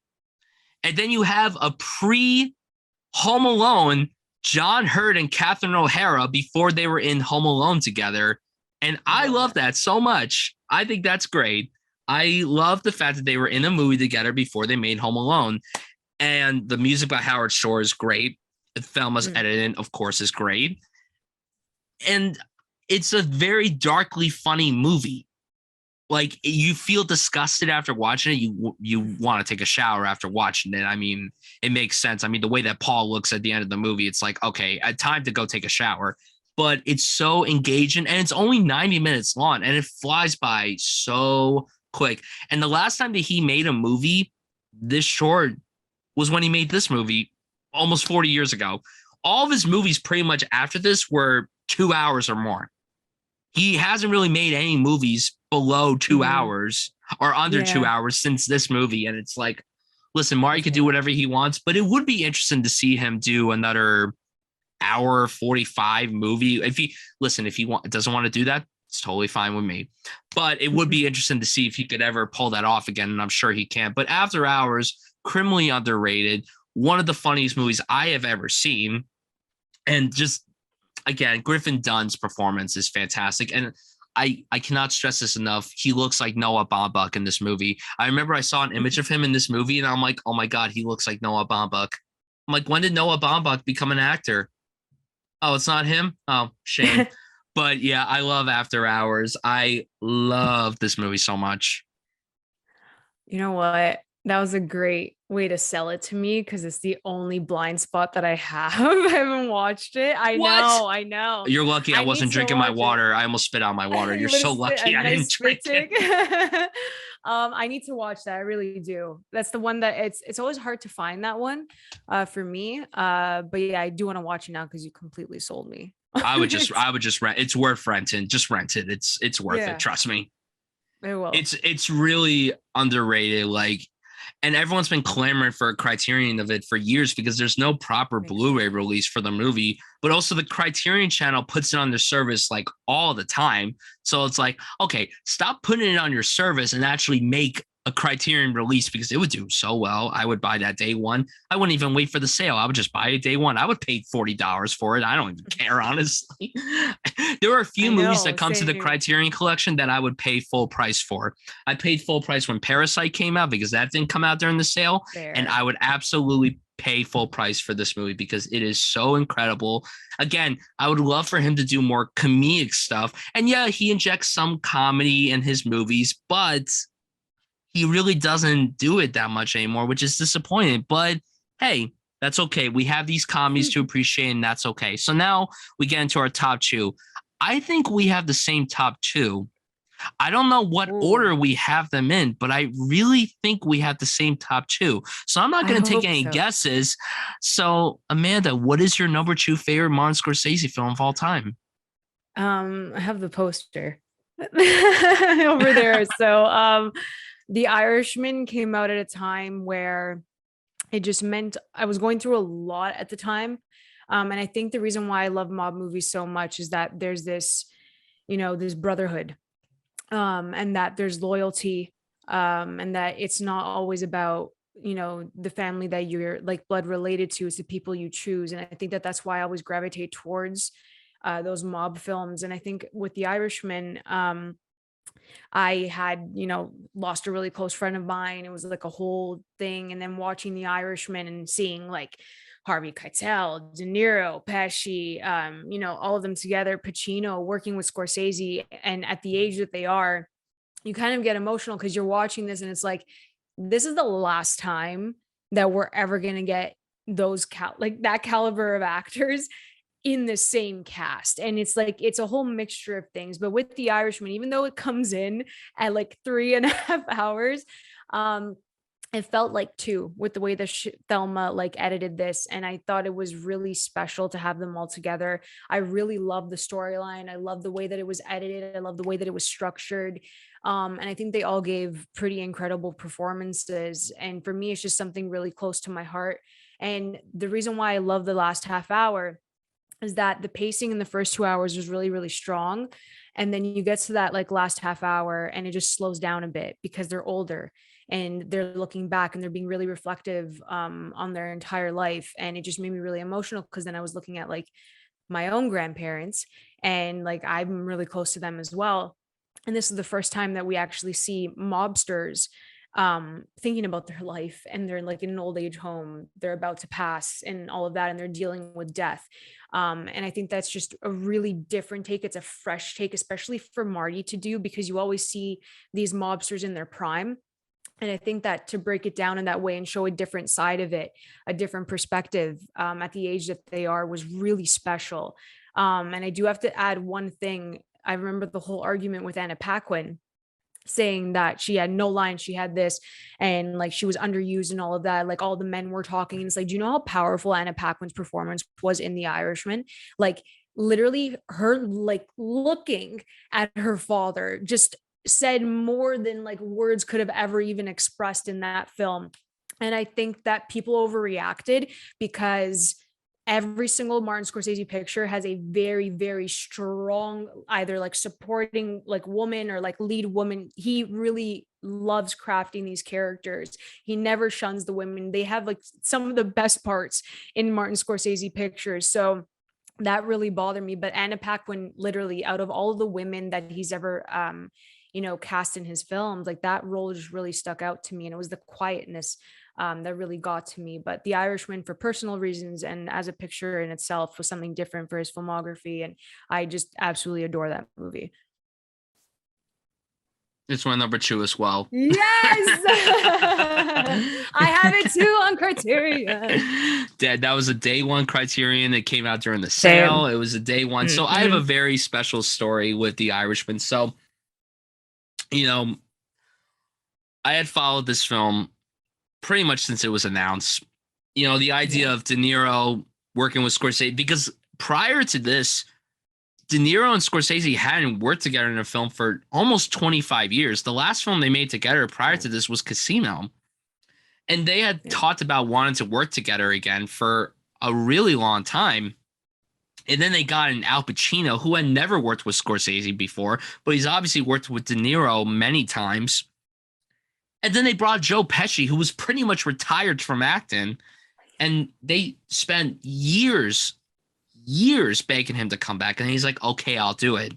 And then you have a pre-Home Alone, John Hurt and Catherine O'Hara before they were in Home Alone together. And I love that so much. I think that's great. I love the fact that they were in a movie together before they made Home Alone. And the music by Howard Shore is great. Thelma's editing, of course, is great. And it's a very darkly funny movie. Like, you feel disgusted after watching it. You want to take a shower after watching it. I mean, it makes sense. I mean, the way that Paul looks at the end of the movie, it's like, okay, time to go take a shower. But it's so engaging, and it's only 90 minutes long, and it flies by so quick. And the last time that he made a movie this short was when he made this movie almost 40 years ago. All of his movies pretty much after this were 2 hours or more. He hasn't really made any movies below 2 hours or under 2 hours since this movie. And it's like, listen, Marty could do whatever he wants, but it would be interesting to see him do another hour 45 movie. If he doesn't want to do that, it's totally fine with me. But it would be interesting to see if he could ever pull that off again, and I'm sure he can. But After Hours, criminally underrated, one of the funniest movies I have ever seen. And just again, Griffin Dunn's performance is fantastic. And I cannot stress this enough. He looks like Noah Baumbach in this movie. I remember I saw an image of him in this movie, and I'm like, oh my God, he looks like Noah Baumbach. I'm like, when did Noah Baumbach become an actor? Oh, it's not him? Oh, shame. But yeah, I love After Hours. I love this movie so much. You know what? That was a great way to sell it to me because it's the only blind spot that I have. I haven't watched it. I What? know, I know. You're lucky I I need wasn't to drinking my watch it. water. I almost spit out my water. You're You would so have spit lucky a I didn't nice drink spit it. take. I need to watch that. I really do. That's the one that it's always hard to find that one for me. But yeah, I do want to watch it now because you completely sold me. I would just rent. It's worth renting. Just rent it. It's worth it. Yeah, Trust me. it will. It's really underrated. Like, and everyone's been clamoring for a Criterion of it for years because there's no proper Blu-ray release for the movie, but also the Criterion channel puts it on their service like all the time. So it's like, okay, stop putting it on your service and actually make a Criterion release because it would do so well. I would buy that day one. I wouldn't even wait for the sale. I would just buy it day one. I would pay $40 for it. I don't even care, honestly. There are a few movies that come to the Criterion collection that I would pay full price for. I paid full price when Parasite came out because that didn't come out during the sale. Fair. And I would absolutely pay full price for this movie because it is so incredible. Again, I would love for him to do more comedic stuff. And yeah, he injects some comedy in his movies, but he really doesn't do it that much anymore, which is disappointing. But hey, that's okay. We have these comedies to appreciate, and that's okay. So now we get into our top two. I think we have the same top two. I don't know what order we have them in, but I really think we have the same top two. So I'm not going to take any guesses. So Amanda, what is your number two favorite Martin Scorsese film of all time? I have the poster over there. So The Irishman came out at a time where it just meant I was going through a lot at the time. And I think the reason why I love mob movies so much is that there's this, this brotherhood, and that there's loyalty, and that it's not always about, the family that you're like blood related to. It's the people you choose. And I think that that's why I always gravitate towards those mob films. And I think with The Irishman, I had, lost a really close friend of mine. It was like a whole thing. And then watching The Irishman and seeing like Harvey Keitel, De Niro, Pesci, all of them together, Pacino working with Scorsese. And at the age that they are, you kind of get emotional because you're watching this and it's like, this is the last time that we're ever going to get those that caliber of actors in the same cast. And it's like it's a whole mixture of things. But with The Irishman, even though it comes in at like 3.5 hours, it felt like 2 with the way that Thelma like edited this. And I thought it was really special to have them all together. I really love the storyline. I love the way that it was edited. I love the way that it was structured. And I think they all gave pretty incredible performances. And for me, it's just something really close to my heart. And the reason why I love the last half hour is that the pacing in the first 2 hours was really, really strong. And then you get to that like last half hour and it just slows down a bit because they're older and they're looking back and they're being really reflective on their entire life. And it just made me really emotional because then I was looking at like my own grandparents and like I'm really close to them as well. And this is the first time that we actually see mobsters thinking about their life, and they're like in an old age home, they're about to pass and all of that, and they're dealing with death. And I think that's just a really different take. It's a fresh take, especially for Marty to do, because you always see these mobsters in their prime. And I think that to break it down in that way and show a different side of it, a different perspective at the age that they are, was really special. And I do have to add one thing. I remember the whole argument with Anna Paquin saying that she had no lines, she had this, and like she was underused and all of that. Like all the men were talking, and it's like, do you know how powerful Anna Paquin's performance was in The Irishman? Like literally her like looking at her father just said more than like words could have ever even expressed in that film. And I think that people overreacted because every single Martin Scorsese picture has a very, very strong, either like supporting like woman or like lead woman. He really loves crafting these characters. He never shuns the women. They have like some of the best parts in Martin Scorsese pictures. So that really bothered me. But Anna Paquin, literally, out of all of the women that he's ever cast in his films, like that role just really stuck out to me. And it was the quietness that really got to me. But The Irishman, for personal reasons and as a picture in itself, was something different for his filmography. And I just absolutely adore that movie. It's my number 2 as well. Yes. I have it too on Criterion. That was a day one Criterion. It came out during the sale. It was a day one. So I have a very special story with The Irishman. So, I had followed this film pretty much since it was announced. The idea of De Niro working with Scorsese, because prior to this, De Niro and Scorsese hadn't worked together in a film for almost 25 years. The last film they made together prior to this was Casino. And they had talked about wanting to work together again for a really long time. And then they got in Al Pacino, who had never worked with Scorsese before, but he's obviously worked with De Niro many times. And then they brought Joe Pesci, who was pretty much retired from acting. And they spent years begging him to come back. And he's like, okay, I'll do it.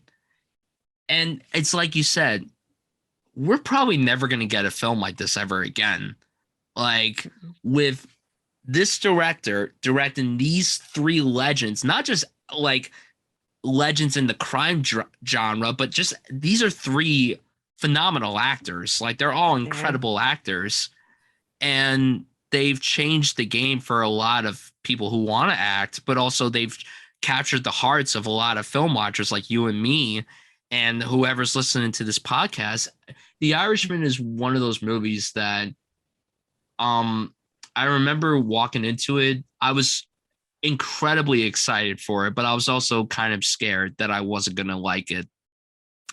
And it's like you said, we're probably never going to get a film like this ever again. Like, with this director directing these 3 legends, not just like legends in the crime genre, but just these are 3 phenomenal actors. Like, they're all incredible actors. And they've changed the game for a lot of people who want to act, but also they've captured the hearts of a lot of film watchers like you and me and whoever's listening to this podcast. The Irishman is one of those movies that I remember walking into it. I was incredibly excited for it, but I was also kind of scared that I wasn't going to like it.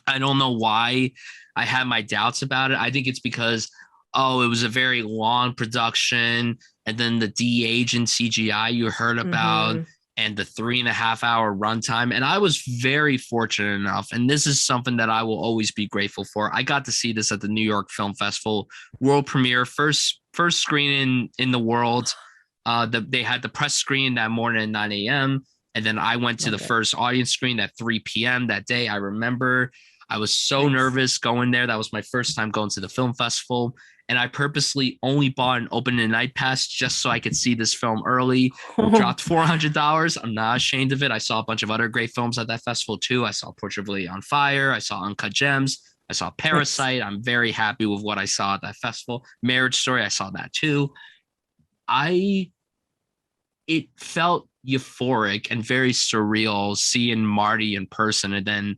I don't know why I had my doubts about it. I think it's because it was a very long production, and then the de-aging CGI you heard about, and the 3.5-hour runtime. And I was very fortunate enough, and this is something that I will always be grateful for. I got to see this at the New York Film Festival world premiere, first screening in the world. They had the press screen that morning at 9 a.m. And then I went to the first audience screen at 3 p.m. that day. I remember I was so nervous going there. That was my first time going to the film festival. And I purposely only bought an opening night pass just so I could see this film early. Dropped $400. I'm not ashamed of it. I saw a bunch of other great films at that festival too. I saw Portrait of a Lady on Fire. I saw Uncut Gems. I saw Parasite. I'm very happy with what I saw at that festival. Marriage Story, I saw that too. It felt euphoric and very surreal seeing Marty in person, and then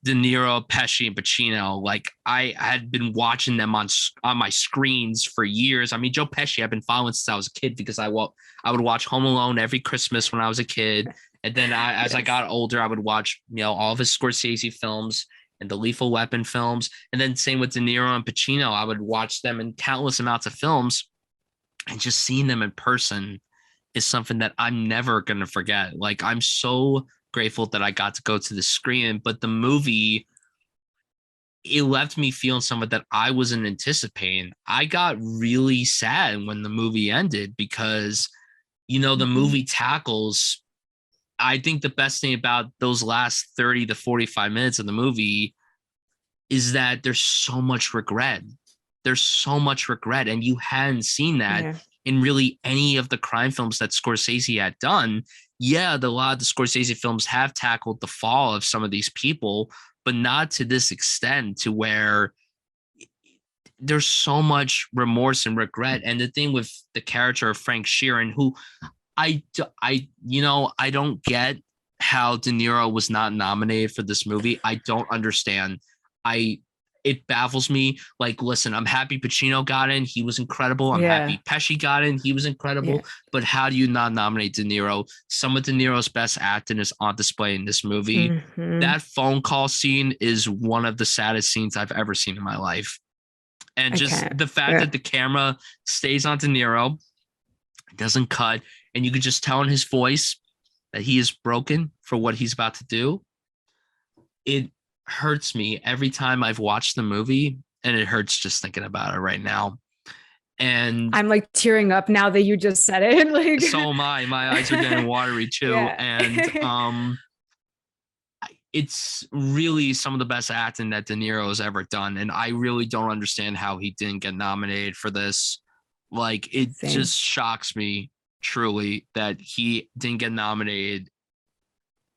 De Niro, Pesci, and Pacino. Like, I had been watching them on my screens for years. I mean, Joe Pesci I've been following since I was a kid, because I would watch Home Alone every Christmas when I was a kid. And then as I got older, I would watch, all of his Scorsese films and the Lethal Weapon films. And then same with De Niro and Pacino. I would watch them in countless amounts of films, and just seeing them in person is something that I'm never going to forget. Like, I'm so grateful that I got to go to the screen, but the movie, it left me feeling something that I wasn't anticipating. I got really sad when the movie ended because, the movie tackles, I think the best thing about those last 30 to 45 minutes of the movie is that there's so much regret. There's so much regret. And you hadn't seen that in really any of the crime films that Scorsese had done. Yeah, a lot of the Scorsese films have tackled the fall of some of these people, but not to this extent, to where there's so much remorse and regret. And the thing with the character of Frank Sheeran, who I don't get how De Niro was not nominated for this movie. I don't understand. It baffles me. Like, listen, I'm happy Pacino got in. He was incredible. I'm happy Pesci got in. He was incredible. Yeah. But how do you not nominate De Niro? Some of De Niro's best acting is on display in this movie. That phone call scene is one of the saddest scenes I've ever seen in my life. And I just can't. the fact Yeah. that the camera stays on De Niro, doesn't cut, and you could just tell in his voice that he is broken for what he's about to do. It hurts me every time I've watched the movie, and it hurts just thinking about it right now. And I'm like tearing up now that you just said it. Like, so am I. My eyes are getting watery too. yeah. And it's really some of the best acting that De Niro has ever done. And I really don't understand how he didn't get nominated for this. Like, it Same. just shocks me truly that he didn't get nominated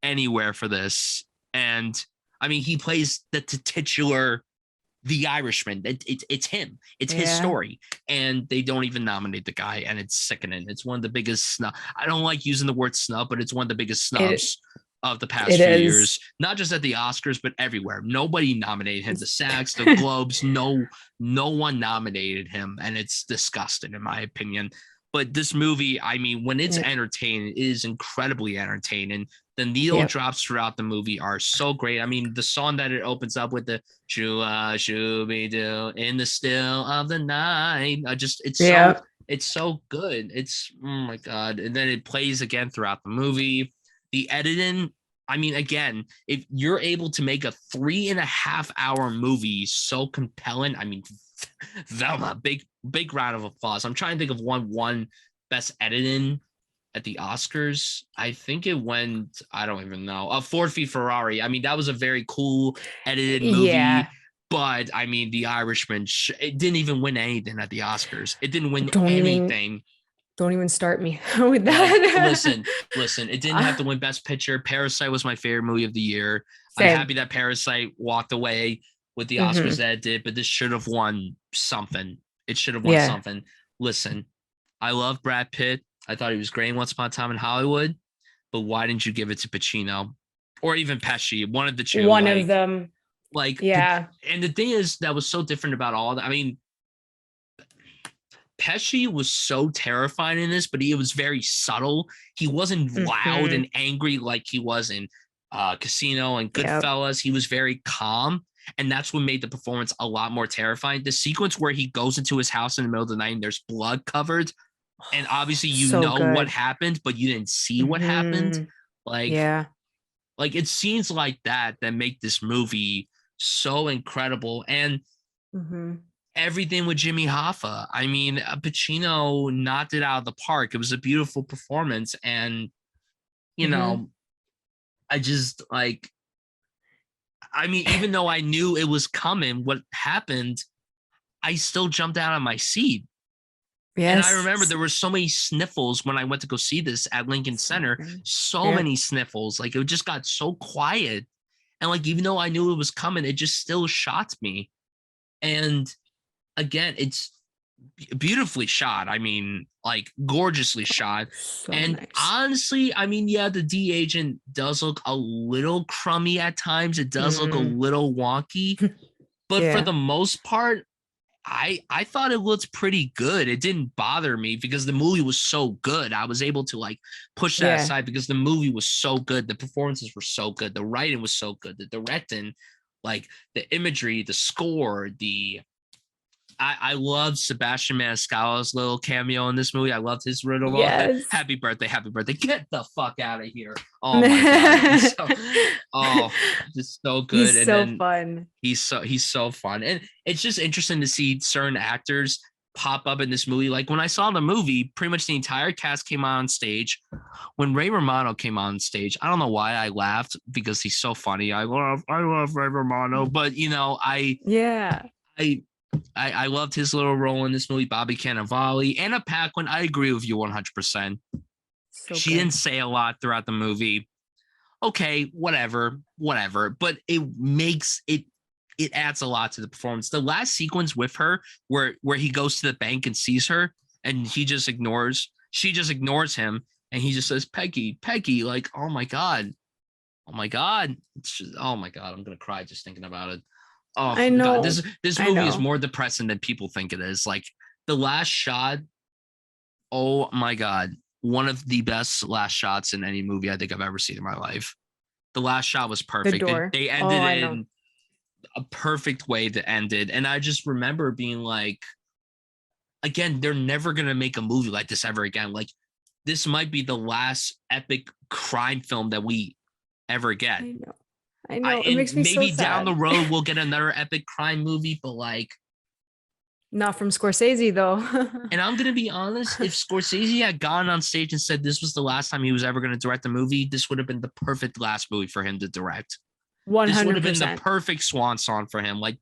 anywhere for this. And I mean, he plays the titular The Irishman. It's him. It's his Yeah. story, and they don't even nominate the guy, and it's sickening. It's one of the biggest snub. I don't like using the word snub, but it's one of the biggest snubs of the past few years. Not just at the Oscars, but everywhere. Nobody nominated him. The SAGs, the Globes, no one nominated him, and it's disgusting in my opinion. But this movie, I mean, when it's entertaining, it is incredibly entertaining. The needle drops throughout the movie are so great. I mean, the song that it opens up with, the shoo be do in the still of the night. It's so good. It's, oh my God. And then it plays again throughout the movie. The editing, I mean, again, if you're able to make a 3.5-hour movie so compelling, I mean, Velma, big round of applause. I'm trying to think of one best editing at the Oscars. I think it went, I don't even know. Ford v Ferrari. I mean, that was a very cool edited movie. Yeah. But I mean, The Irishman, it didn't even win anything at the Oscars. It didn't win anything. Don't even start me with that. Like, listen, it didn't have to win Best Picture. Parasite was my favorite movie of the year. Same. I'm happy that Parasite walked away with the Oscars that it did, but this should have won something. It should have won something. Listen, I love Brad Pitt. I thought he was great in Once Upon a Time in Hollywood, but why didn't you give it to Pacino or even Pesci? One of the two. One of them. Like, yeah. And the thing is that was so different about all that. I mean, Pesci was so terrifying in this, but he was very subtle. He wasn't loud and angry like he was in Casino and Goodfellas. He was very calm, and that's what made the performance a lot more terrifying. The sequence where he goes into his house in the middle of the night and there's blood covered, and obviously you know what happened, but you didn't see what happened. Like it's scenes like that make this movie so incredible. And everything with Jimmy Hoffa. I mean, Pacino knocked it out of the park. It was a beautiful performance. And, you know, I just like, I mean, even though I knew it was coming, what happened, I still jumped out of my seat. Yes. And I remember there were so many sniffles when I went to go see this at Lincoln Center. So many sniffles. Like, it just got so quiet. And like, even though I knew it was coming, it just still shocked me. And again, it's beautifully shot. I mean, like, gorgeously shot. And honestly, I mean, yeah, the D agent does look a little crummy at times. It does look a little wonky. But for the most part, I thought it looked pretty good. It didn't bother me because the movie was so good. I was able to like push that aside because the movie was so good. The performances were so good. The writing was so good. The directing, like the imagery, the score, I loved Sebastian Maniscalco's little cameo in this movie. I loved his riddle. Yes. Happy birthday. Get the fuck out of here. Oh my God. Just so good. He's so fun. He's so fun. And it's just interesting to see certain actors pop up in this movie. Like, when I saw the movie, pretty much the entire cast came on stage. When Ray Romano came on stage, I don't know why I laughed, because he's so funny. I love Ray Romano, but you know, I loved his little role in this movie. Bobby Cannavale, Anna Paquin. I agree with you 100%. She didn't say a lot throughout the movie. Okay, whatever. But it makes it adds a lot to the performance. The last sequence with her, where he goes to the bank and sees her, and she just ignores him, and he just says, Peggy, like, oh my God. It's just, oh my God, I'm gonna cry just thinking about it. Oh, I know. God, this movie is more depressing than people think it is. Like, the last shot, oh my God, one of the best last shots in any movie I think I've ever seen in my life. The last shot was perfect. They ended in a perfect way to end it. And I just remember being like, again, they're never going to make a movie like this ever again. Like, this might be the last epic crime film that we ever get. I know. It And makes me so maybe sad. down the road we'll get another epic crime movie, but like, not from Scorsese though. and I'm gonna be honest, if Scorsese had gone on stage and said this was the last time he was ever going to direct a movie, this would have been the perfect last movie for him to direct. 100%. This would have been the perfect swan song for him. Like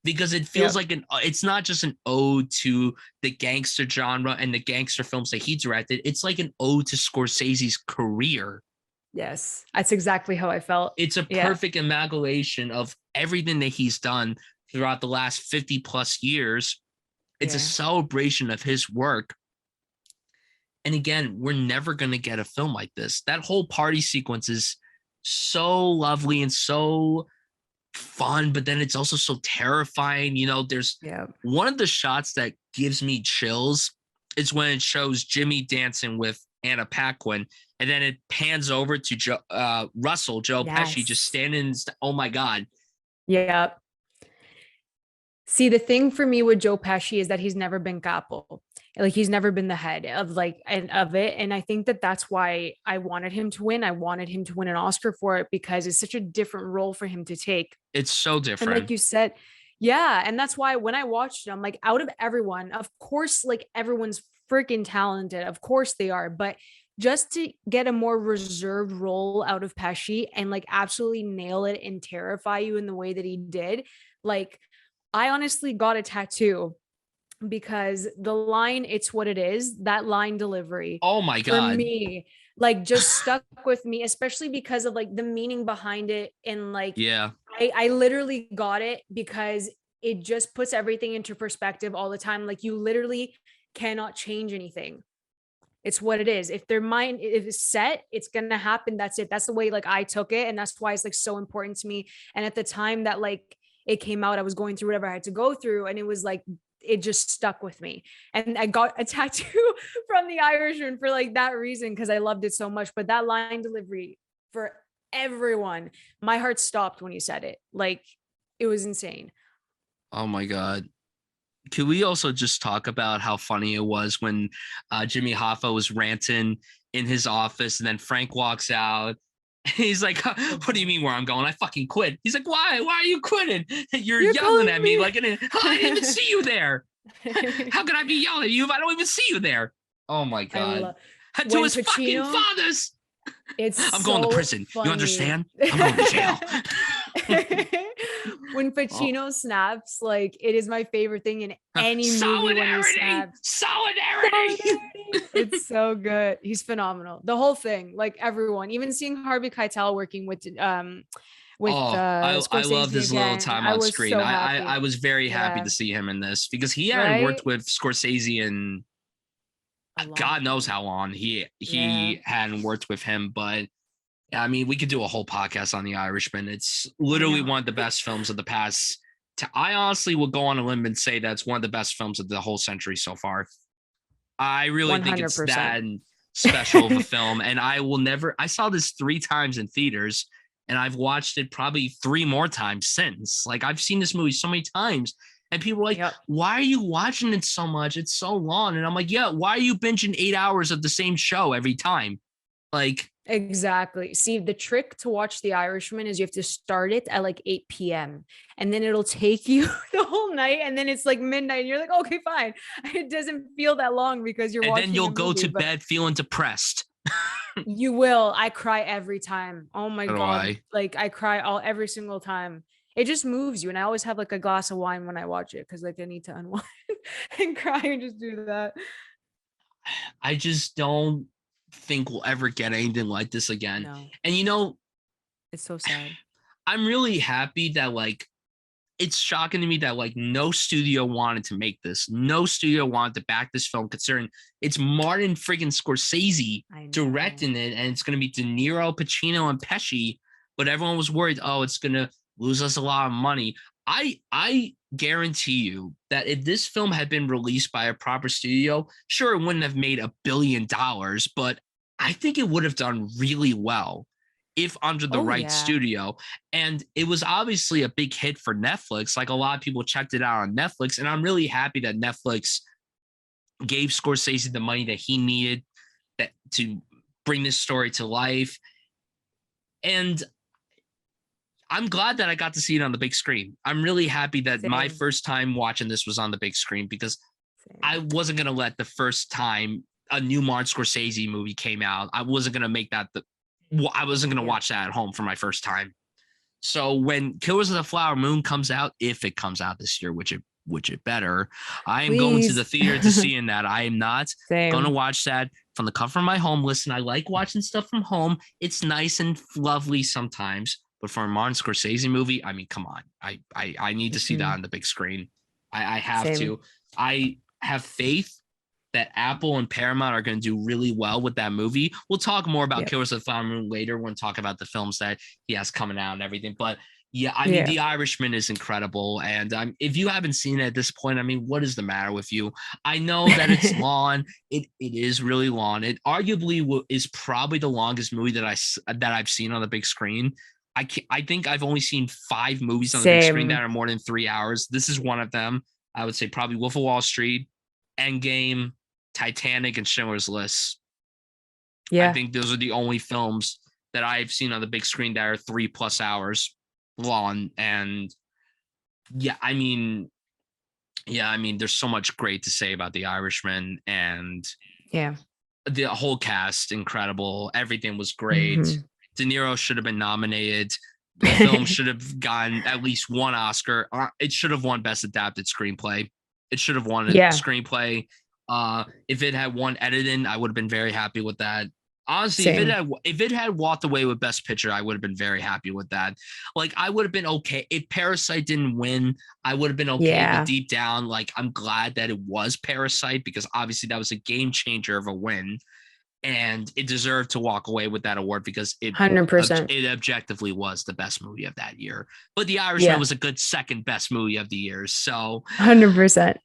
because it feels like it's not just an ode to the gangster genre and the gangster films that he directed. It's like an ode to Scorsese's career. Yes, that's exactly how I felt. It's a perfect amalgamation of everything that he's done throughout the last 50 plus years. It's a celebration of his work. And again, we're never going to get a film like this. That whole party sequence is so lovely and so fun, but then it's also so terrifying. You know, there's one of the shots that gives me chills is when it shows Jimmy dancing with Anna Paquin, and then it pans over to Joe Pesci just standing. Oh my God. Yeah. See, the thing for me with Joe Pesci is that he's never been capo. Like, he's never been the head of it. And I think that that's why I wanted him to win. I wanted him to win an Oscar for it, because it's such a different role for him to take. It's so different. And like you said, yeah. And that's why when I watched it, I'm like, out of everyone, of course, like, everyone's freaking talented. Of course they are. But just to get a more reserved role out of Pesci and like absolutely nail it and terrify you in the way that he did, like, I honestly got a tattoo because the line, "It's what it is," that line delivery. Oh my God. For me, like, just stuck with me, especially because of like the meaning behind it. And like, I literally got it because it just puts everything into perspective all the time. Like, you literally cannot change anything. It's what it is. If their mind is set, it's going to happen. That's it. That's the way like I took it. And that's why it's like so important to me. And at the time that like it came out, I was going through whatever I had to go through. And it was like, it just stuck with me. And I got a tattoo from The Irishman for like that reason, because I loved it so much. But that line delivery for everyone, my heart stopped when you said it. Like, it was insane. Oh my God. Could we also just talk about how funny it was when Jimmy Hoffa was ranting in his office, and then Frank walks out. He's like, "What do you mean where I'm going? I fucking quit." He's like, "Why? Why are you quitting? You're yelling at me like I didn't even see you there. How can I be yelling at you if I don't even see you there?" Oh my God. To his fucking fathers. I'm going to prison. Funny. You understand? I'm going to jail. When Pacino snaps, like, it is my favorite thing in any movie when he snaps. Solidarity. It's so good. He's phenomenal. The whole thing, like, everyone, even seeing Harvey Keitel working with I love his little time on screen. So I was very happy to see him in this, because he hadn't worked with Scorsese in God knows how long. He hadn't worked with him, but I mean, we could do a whole podcast on The Irishman. It's literally one of the best films of the past. I honestly will go on a limb and say that's one of the best films of the whole century so far. I really 100%. Think it's that special of a film. And I saw this 3 times in theaters, and I've watched it probably 3 more times since. Like, I've seen this movie so many times, and people are like, "Why are you watching it so much? It's so long." And I'm like, "Yeah, why are you binging 8 hours of the same show every time?" Like, exactly. See, the trick to watch The Irishman is you have to start it at like 8 p.m. and then it'll take you the whole night, and then it's like midnight and you're like, "Okay, fine." It doesn't feel that long because you're watching. And then you'll go to bed feeling depressed. You will. I cry every time. Oh my God. Like, I cry every single time. It just moves you. And I always have like a glass of wine when I watch it, because like I need to unwind and cry and just do that. I just don't think we'll ever get anything like this again. No. And you know, it's so sad. I'm really happy that like, it's shocking to me that like no studio wanted to make this. No studio wanted to back this film, considering it's Martin friggin' Scorsese directing it, and it's going to be De Niro, Pacino, and Pesci. But everyone was worried, oh, it's going to lose us a lot of money. I guarantee you that if this film had been released by a proper studio, sure, it wouldn't have made $1 billion, but I think it would have done really well. if under the Oh right yeah. studio. And it was obviously a big hit for Netflix. Like a lot of people checked it out on Netflix. And I'm really happy that Netflix gave Scorsese the money that he needed to bring this story to life. And I'm glad that I got to see it on the big screen. I'm really happy that my Same. first time watching this was on the big screen, because I Same. wasn't going to let the first time a new Martin Scorsese movie came out, I wasn't going to make that I wasn't going to Yeah. watch that at home for my first time. So when Killers of the Flower Moon comes out, if it comes out this year, which it better, I am going to the Please. theater to see in that. I am not going to Same. watch that from the comfort of my home. Listen, I like watching stuff from home. It's nice and lovely sometimes, but for a Martin Scorsese movie, I mean, come on. I need to see that Mhm. on the big screen. I have Same. to. I have faith that Apple and Paramount are going to do really well with that movie. We'll talk more about Yep. Killers of the Flower Moon later when we talk about the films that he has coming out and everything. But yeah, I mean, Yeah. The Irishman is incredible. And if you haven't seen it at this point, I mean, what is the matter with you? I know that it's long. It is really long. It arguably is probably the longest movie that I've seen on the big screen. I think I've only seen 5 movies on the big screen that Same. are more than 3 hours. This is one of them. I would say probably Wolf of Wall Street, Endgame, Titanic, and Schindler's List. I Yeah. think those are the only films that I've seen on the big screen that are 3+ hours long. And yeah, I mean, there's so much great to say about The Irishman, and Yeah. the whole cast incredible. Everything was great. Mhm. De Niro should have been nominated. The film should have gotten at least one Oscar. It should have won Best Adapted Screenplay. It should have won a Yeah. screenplay. If it had won editing, I would have been very happy with that. Honestly, Same. if it had walked away with Best Picture, I would have been very happy with that. Like, I would have been okay if Parasite didn't win. I would have been okay, but Yeah. deep down, like, I'm glad that it was Parasite, because obviously that was a game changer of a win, and it deserved to walk away with that award because 100%. it objectively was the best movie of that year. But The Irishman Yeah. was a good second best movie of the year. So 100%.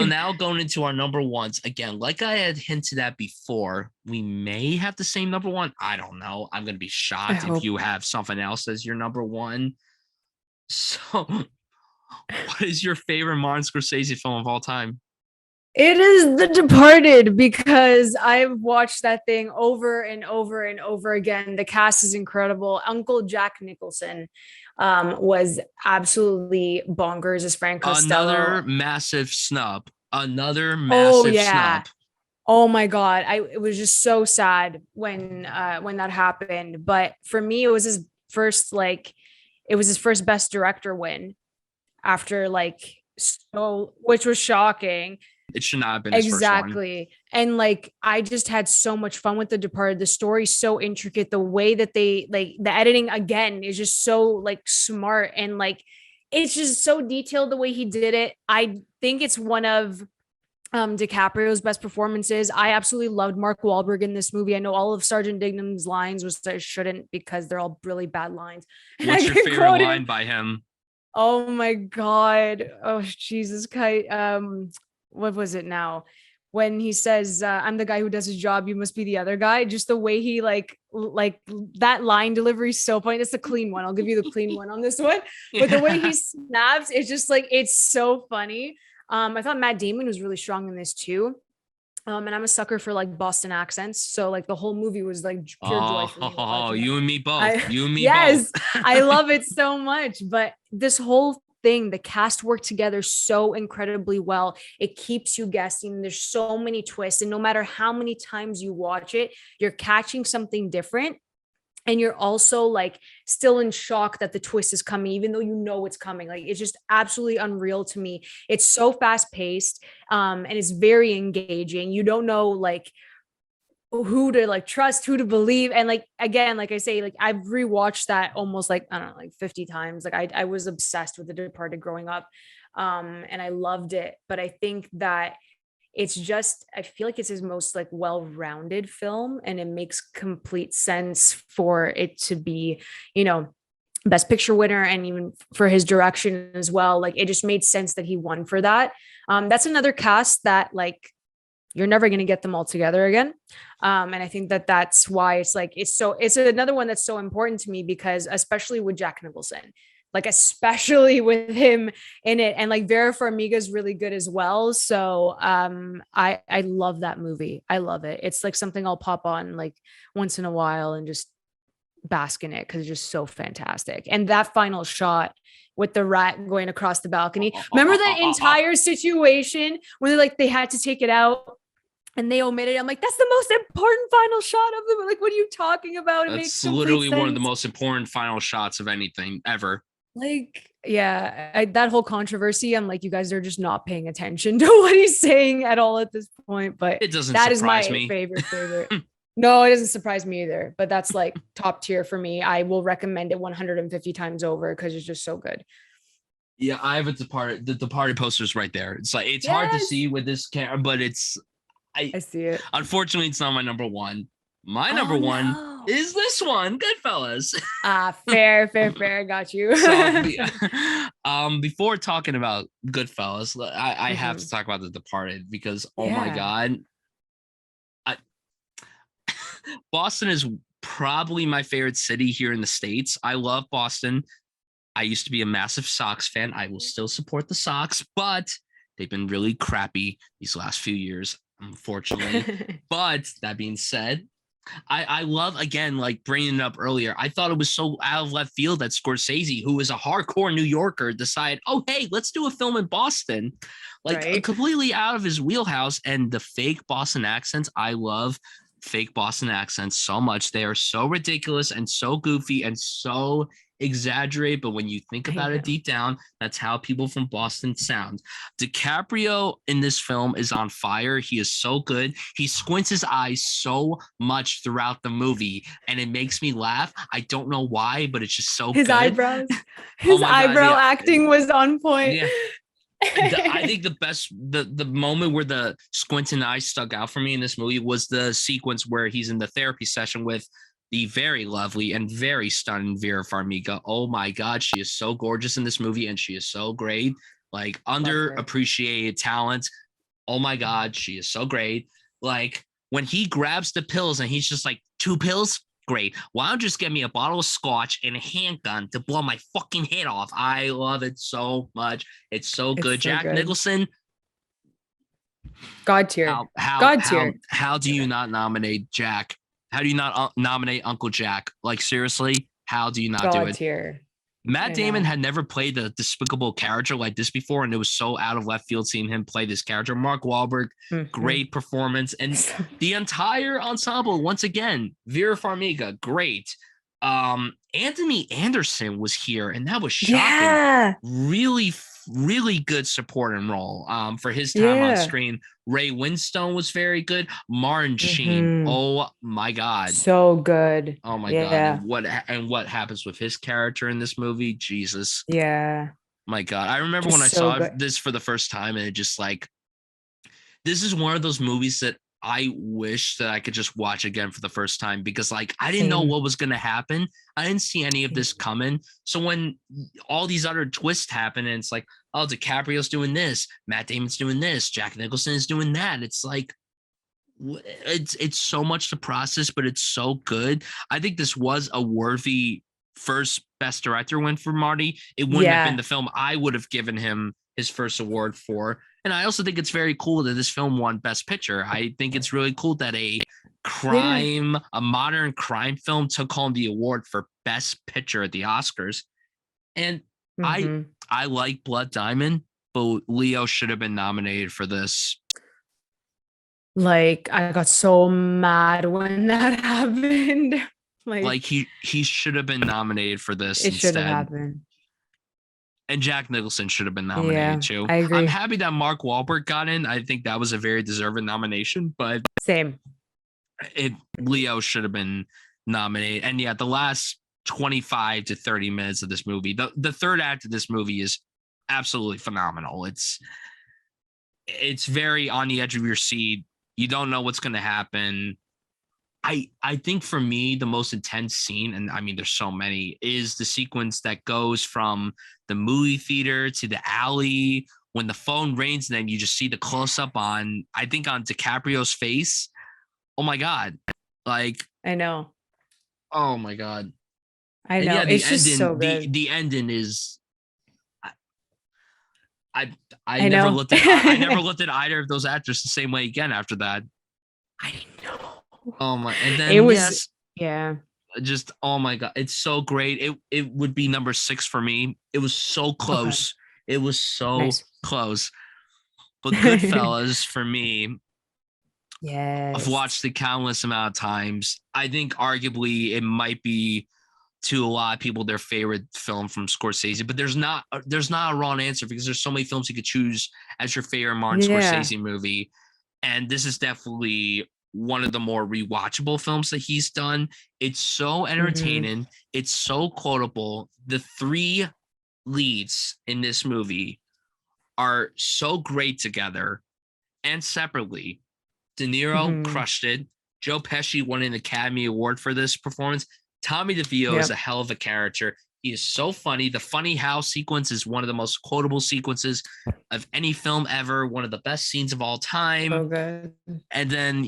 now going into our number ones again, like I had hinted at before, we may have the same number one. I don't know. I'm going to be I shocked if hope. you have something else as your number one. So, what is your favorite Martin Scorsese film of all time? It is The Departed, because I've watched that thing over and over and over again. The cast is incredible. Uncle Jack Nicholson was absolutely bonkers as Frank Another Costello. massive snub. Another Oh massive yeah. snub. Oh my God. It was just so sad when that happened. But for me, it was his first best director win after which was shocking. It should not have been his first one. Exactly. And I just had so much fun with The Departed. The story's so intricate. The way that they the editing again is just so smart, and it's just so detailed the way he did it. I think it's one of DiCaprio's best performances. I absolutely loved Mark Wahlberg in this movie. I know all of Sergeant Dignam's lines, which I shouldn't because they're all really bad lines. And What's I your can favorite quote line him. by him? Oh my God. Oh Jesus Christ. What was it now? When he says, I'm the guy who does his job, you must be the other guy. Just the way he like that line delivery is so funny. It's a clean one. I'll give you the clean one on this one. But the way he snaps, it's just it's so funny. I thought Matt Damon was really strong in this too. And I'm a sucker for Boston accents. So the whole movie was pure joy for me watching it. You and me both. You and me Yes, both. I love it so much. But this whole thing, the cast worked together so incredibly well. It keeps you guessing. There's so many twists. And no matter how many times you watch it, you're catching something different. And you're also still in shock that the twist is coming, even though you know it's coming. It's just absolutely unreal to me. It's so fast paced, and it's very engaging. You don't know who to trust, who to believe. And again, I say, I've rewatched that almost I don't know, 50 times. I was obsessed with The Departed growing up. And I loved it. But I think that I feel like it's his most well-rounded film, and it makes complete sense for it to be, best picture winner, and even for his direction as well. It just made sense that he won for that. That's another cast that you're never going to get them all together again. And I think that that's why it's another one that's so important to me, because especially with Jack Nicholson, like especially with him in it, and like Vera Farmiga is really good as well. So I love that movie. I love it. It's like something I'll pop on like once in a while and just bask in it, because it's just so fantastic. And that final shot with the rat going across the balcony. Remember that entire situation where they had to take it out and they omitted it? I'm like, that's the most important final shot of them. Like, what are you talking about? It makes That's complete literally sense. one of the most important final shots of anything ever. Like, yeah, that whole controversy, I'm like, you guys are just not paying attention to what he's saying at all at this point. But It doesn't that is surprise my me. favorite. No, it doesn't surprise me either. But that's like top tier for me. I will recommend it 150 times over because it's just so good. Yeah, I have the party poster's right there. It's like it's hard to see with this camera, but I see it. Unfortunately, it's not my number one. My number one is this one, Goodfellas. Fair. Got you. So, before talking about Goodfellas, I have to talk about The Departed, because oh my God, Boston is probably my favorite city here in the States. I love Boston. I used to be a massive Sox fan. I will still support the Sox, but they've been really crappy these last few years, unfortunately. But that being said, I love, again, like bringing it up earlier, I thought it was so out of left field that Scorsese, who is a hardcore New Yorker, decided, oh, hey, let's do a film in Boston, like completely out of his wheelhouse. And the fake Boston accents, I love fake Boston accents so much. They are so ridiculous and so goofy and so exaggerate, but when you think about it deep down, that's how people from Boston sound. DiCaprio in this film is on fire. He is so good. He squints his eyes so much throughout the movie, and it makes me laugh. I don't know why, but it's just so his good. Eyebrows. His eyebrow acting was on point. Yeah. I think the moment where the squinting eyes stuck out for me in this movie was the sequence where he's in the therapy session with the very lovely and very stunning Vera Farmiga. Oh my God, she is so gorgeous in this movie, and she is so great. Like underappreciated talent. Oh my God, she is so great. Like when he grabs the pills and he's just like, 2 pills? Great. Why don't you just get me a bottle of scotch and a handgun to blow my fucking head off? I love it so much. It's so good. Jack Nicholson. God tier. How do you not nominate Jack? How do you not nominate Uncle Jack? Like, seriously, how do you not do it? Tier. Matt Damon had never played a despicable character like this before, and it was so out of left field seeing him play this character. Mark Wahlberg, great performance. And the entire ensemble, once again, Vera Farmiga, great. Anthony Anderson was here, and that was shocking. Yeah. Really good supporting role for his time on screen. Ray Winstone was very good. Martin Sheen, oh my God, so good. Oh my God, and what happens with his character in this movie? Jesus, my God, I remember when I saw this for the first time, and it just like, this is one of those movies that I wish that I could just watch again for the first time, because like I didn't know what was going to happen. I didn't see any of this coming. So when all these other twists happen, and it's like, oh, DiCaprio's doing this, Matt Damon's doing this, Jack Nicholson is doing that. It's like, it's so much to process, but it's so good. I think this was a worthy first Best Director win for Marty. It wouldn't have been the film I would have given him his first award for. And I also think it's very cool that this film won Best Picture. I think it's really cool that a modern crime film took home the award for Best Picture at the Oscars. And I like Blood Diamond, but Leo should have been nominated for this. Like, I got so mad when that happened. Like he should have been nominated for this. It should have happened. And Jack Nicholson should have been nominated too. I agree. I'm happy that Mark Wahlberg got in. I think that was a very deserving nomination, but Leo should have been nominated. And yeah, the last 25 to 30 minutes of this movie, the third act of this movie is absolutely phenomenal. It's very on the edge of your seat. You don't know what's going to happen. I think for me, the most intense scene, and I mean, there's so many, is the sequence that goes from the movie theater to the alley when the phone rings and then you just see the close up on, I think on DiCaprio's face. Oh my God. Like, I know. oh my God. I And know. yeah, the It's just so ending, good. the ending is, I I never know. looked at I never looked at either of those actors the same way again after that. I know. Oh my, and It then was, yes, yeah. just oh my God, it's so great. It would be number 6 for me. It was so Okay. close. It was so Nice. close. But Goodfellas for me, I've Yes. watched it countless amount of times. I think arguably it might be to a lot of people their favorite film from Scorsese, but there's not a wrong answer because there's so many films you could choose as your favorite Martin Yeah. Scorsese movie, and this is definitely one of the more rewatchable films that he's done. It's so Mhm. entertaining. It's so quotable. The 3 leads in this movie are so great together and separately. De Niro Mhm. crushed it. Joe Pesci won an Academy Award for this performance. Tommy DeVito is a Yep. hell of a character. He is so funny. The funny how sequence is one of the most quotable sequences of any film ever, one of the best scenes of all time. So good. And then,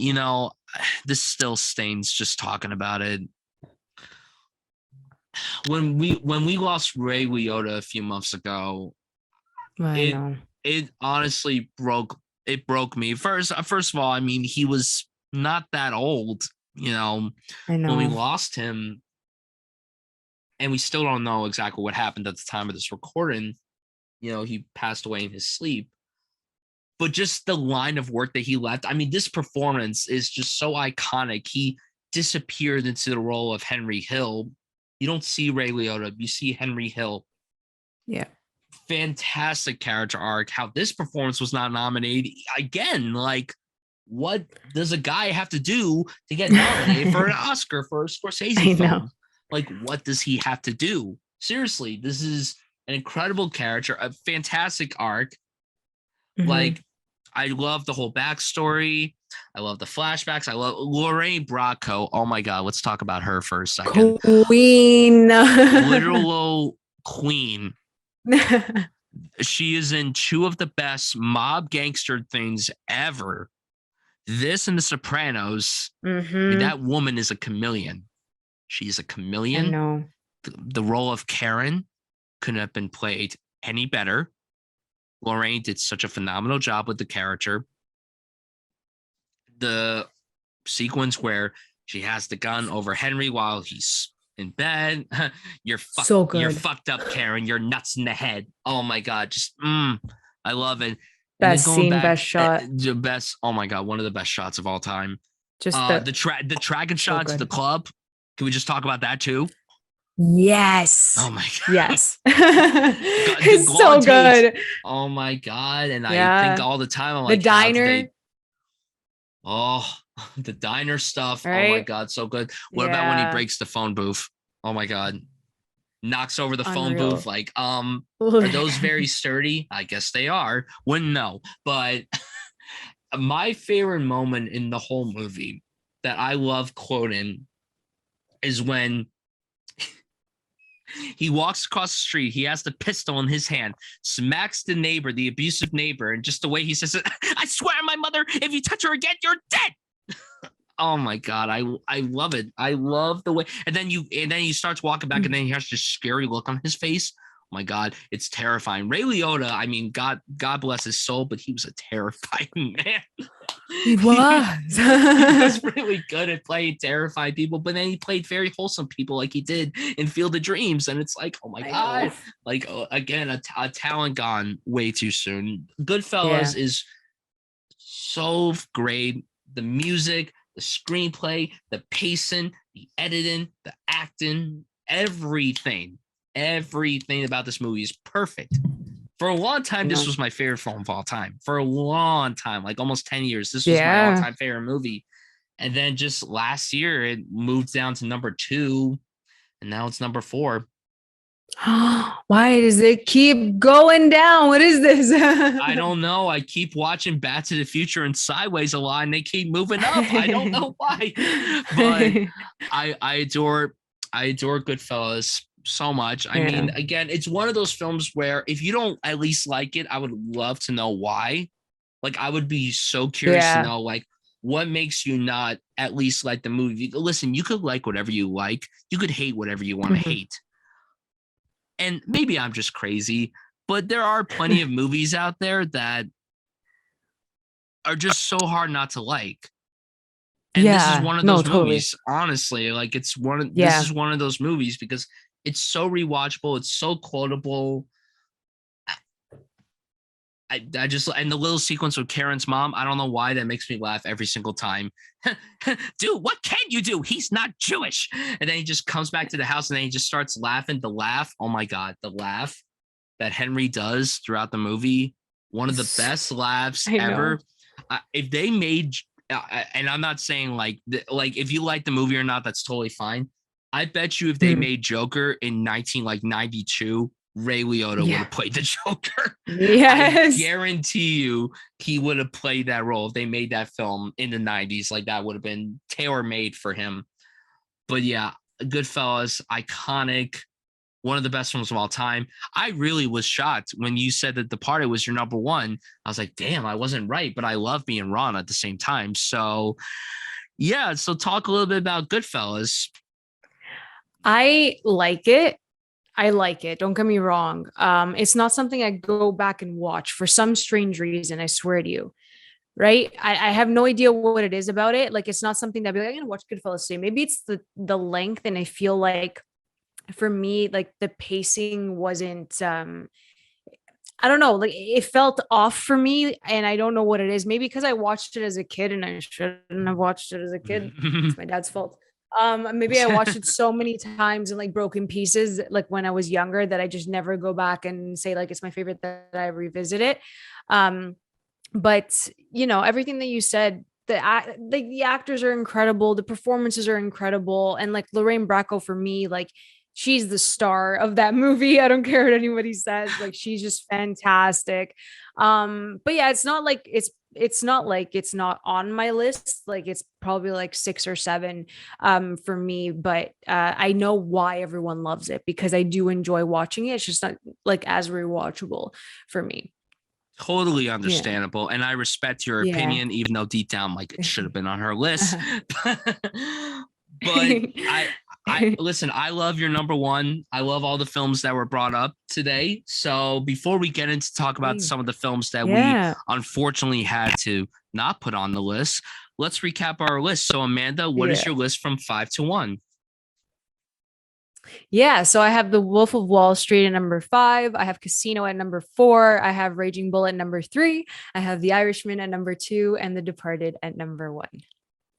this still stains just talking about it. When we lost Ray Liotta a few months ago, I it know. it honestly broke me. First of all, I mean, he was not that old, I when we know. lost him, and we still don't know exactly what happened at the time of this recording. He passed away in his sleep. But just the line of work that he left. I mean, this performance is just so iconic. He disappeared into the role of Henry Hill. You don't see Ray Liotta, you see Henry Hill. Yeah. Fantastic character arc. How this performance was not nominated again. Like, what does a guy have to do to get nominated for an Oscar for a Scorsese I know. film? Like, what does he have to do? Seriously, this is an incredible character, a fantastic arc. Mhm. Like, I love the whole backstory. I love the flashbacks. I love Lorraine Bracco. Oh my God, let's talk about her for a second. Queen. Literal queen. She is in 2 of the best mob gangster things ever. This and The Sopranos. I mean, Mhm. that woman is a chameleon. She's a I chameleon. know. The role of Karen couldn't have been played any better. Lorraine did such a phenomenal job with the character. The sequence where she has the gun over Henry while he's in bed. So You're good. fucked up, Karen. You're nuts in the head. Oh my God. Just I love it. And then Best going scene, back, best shot. the best, oh my God, one of the best shots of all time. Just The dragon so shot to the good. club. Can we just talk about that too? Yes. Oh my God. Yes. The It's long so takes. good. Oh my God. And I think Yeah. all the time, I'm The like, how did diner, they? Oh, the diner stuff. Oh my right? God, so good. What about when he Yeah. breaks the phone booth? Oh my God. Knocks over the phone booth. Unreal. Like, are those very sturdy? I guess they are. Wouldn't know. But my favorite moment in the whole movie that I love quoting is when he walks across the street. He has the pistol in his hand, smacks the neighbor, the abusive neighbor, and just the way he says it, I swear on my mother, if you touch her again, you're dead. Oh my God, I love it. I love the way, and then he starts walking back, and then he has this scary look on his face. Oh my God, it's terrifying. Ray Liotta, I mean, God bless his soul, but he was a terrifying man. He was. He was really good at playing terrified people, but then he played very wholesome people like he did in Field of Dreams, and it's like, oh my I know. God, like again, a talent gone way too soon. Goodfellas Yeah. is so great. The music, the screenplay, the pacing, the editing, the acting, everything about this movie is perfect. For a long time, this No. was my favorite film of all time. For a long time, like almost 10 years, this was my Yeah. all-time favorite movie. And then just last year, it moved down to number 2, and now it's number 4. Why does it keep going down? What is this? I don't know. I keep watching Back to the Future and Sideways a lot, and they keep moving up. I don't know why, but I adore Goodfellas. so much. I Yeah. mean, again, it's one of those films where if you don't at least like it, I would love to know why. Like, I would be so curious to Yeah. know, like, what makes you not at least like the movie. Listen, you could like whatever you like, you could hate whatever you want to Mhm. hate. And maybe I'm just crazy, but there are plenty of movies out there that are just so hard not to like. And this is Yeah. one of No, those totally. movies, honestly. Like, this Yeah. is one of those movies because it's so rewatchable, it's so quotable. I just, and the little sequence with Karen's mom, I don't know why that makes me laugh every single time. Dude, what can you do? He's not Jewish. And then he just comes back to the house and then he just starts laughing. The laugh, oh my God, the laugh that Henry does throughout the movie, one of the best laughs I know. ever. If they made, and I'm not saying like if you like the movie or not, that's totally fine. I bet you if they Mhm. made Joker in 1992, Ray Liotta would Yeah. have played the Joker. I Yes. guarantee you he would have played that role if they made that film in the 90s. Like, that would have been tailor made for him. But yeah, Goodfellas, iconic, one of the best films of all time. I really was shocked when you said that The Departed was your number one. I was like, damn, I wasn't right, but I love being wrong at the same time. So yeah, so talk a little bit about Goodfellas. I like it. I like it. Don't get me wrong. It's not something I go back and watch for some strange reason. I swear to you. Right. I have no idea what it is about it. Like, it's not something that I'd be like, I'm gonna watch Goodfellas today. Maybe it's the length, and I feel like for me, like the pacing wasn't I don't know, like it felt off for me, and I don't know what it is. Maybe because I watched it as a kid and I shouldn't have watched it as a kid. It's my dad's fault. Maybe I watched it so many times in like broken pieces, like when I was younger, that I just never go back and say like it's my favorite, that I revisit it. Um, but everything that you said, the actors are incredible, the performances are incredible, and like Lorraine Bracco, for me, like she's the star of that movie. I don't care what anybody says, like she's just fantastic. But yeah, it's not on my list. Like, it's probably like 6 or 7 for me, but I know why everyone loves it, because I do enjoy watching it. It's just not like as rewatchable for me. Totally Yeah. understandable, and I respect your Yeah. opinion, even though deep down, like, it should have been on her list. But I listen, I love your number one. I love all the films that were brought up today. So before we get into talk about Same. some of the films that we Yeah. unfortunately had to not put on the list, let's recap our list. So Amanda, what is Yeah. your list from 5 to 1? Yeah. So I have The Wolf of Wall Street at number 5. I have Casino at number 4. I have Raging Bull at number 3. I have The Irishman at number 2 and The Departed at number 1.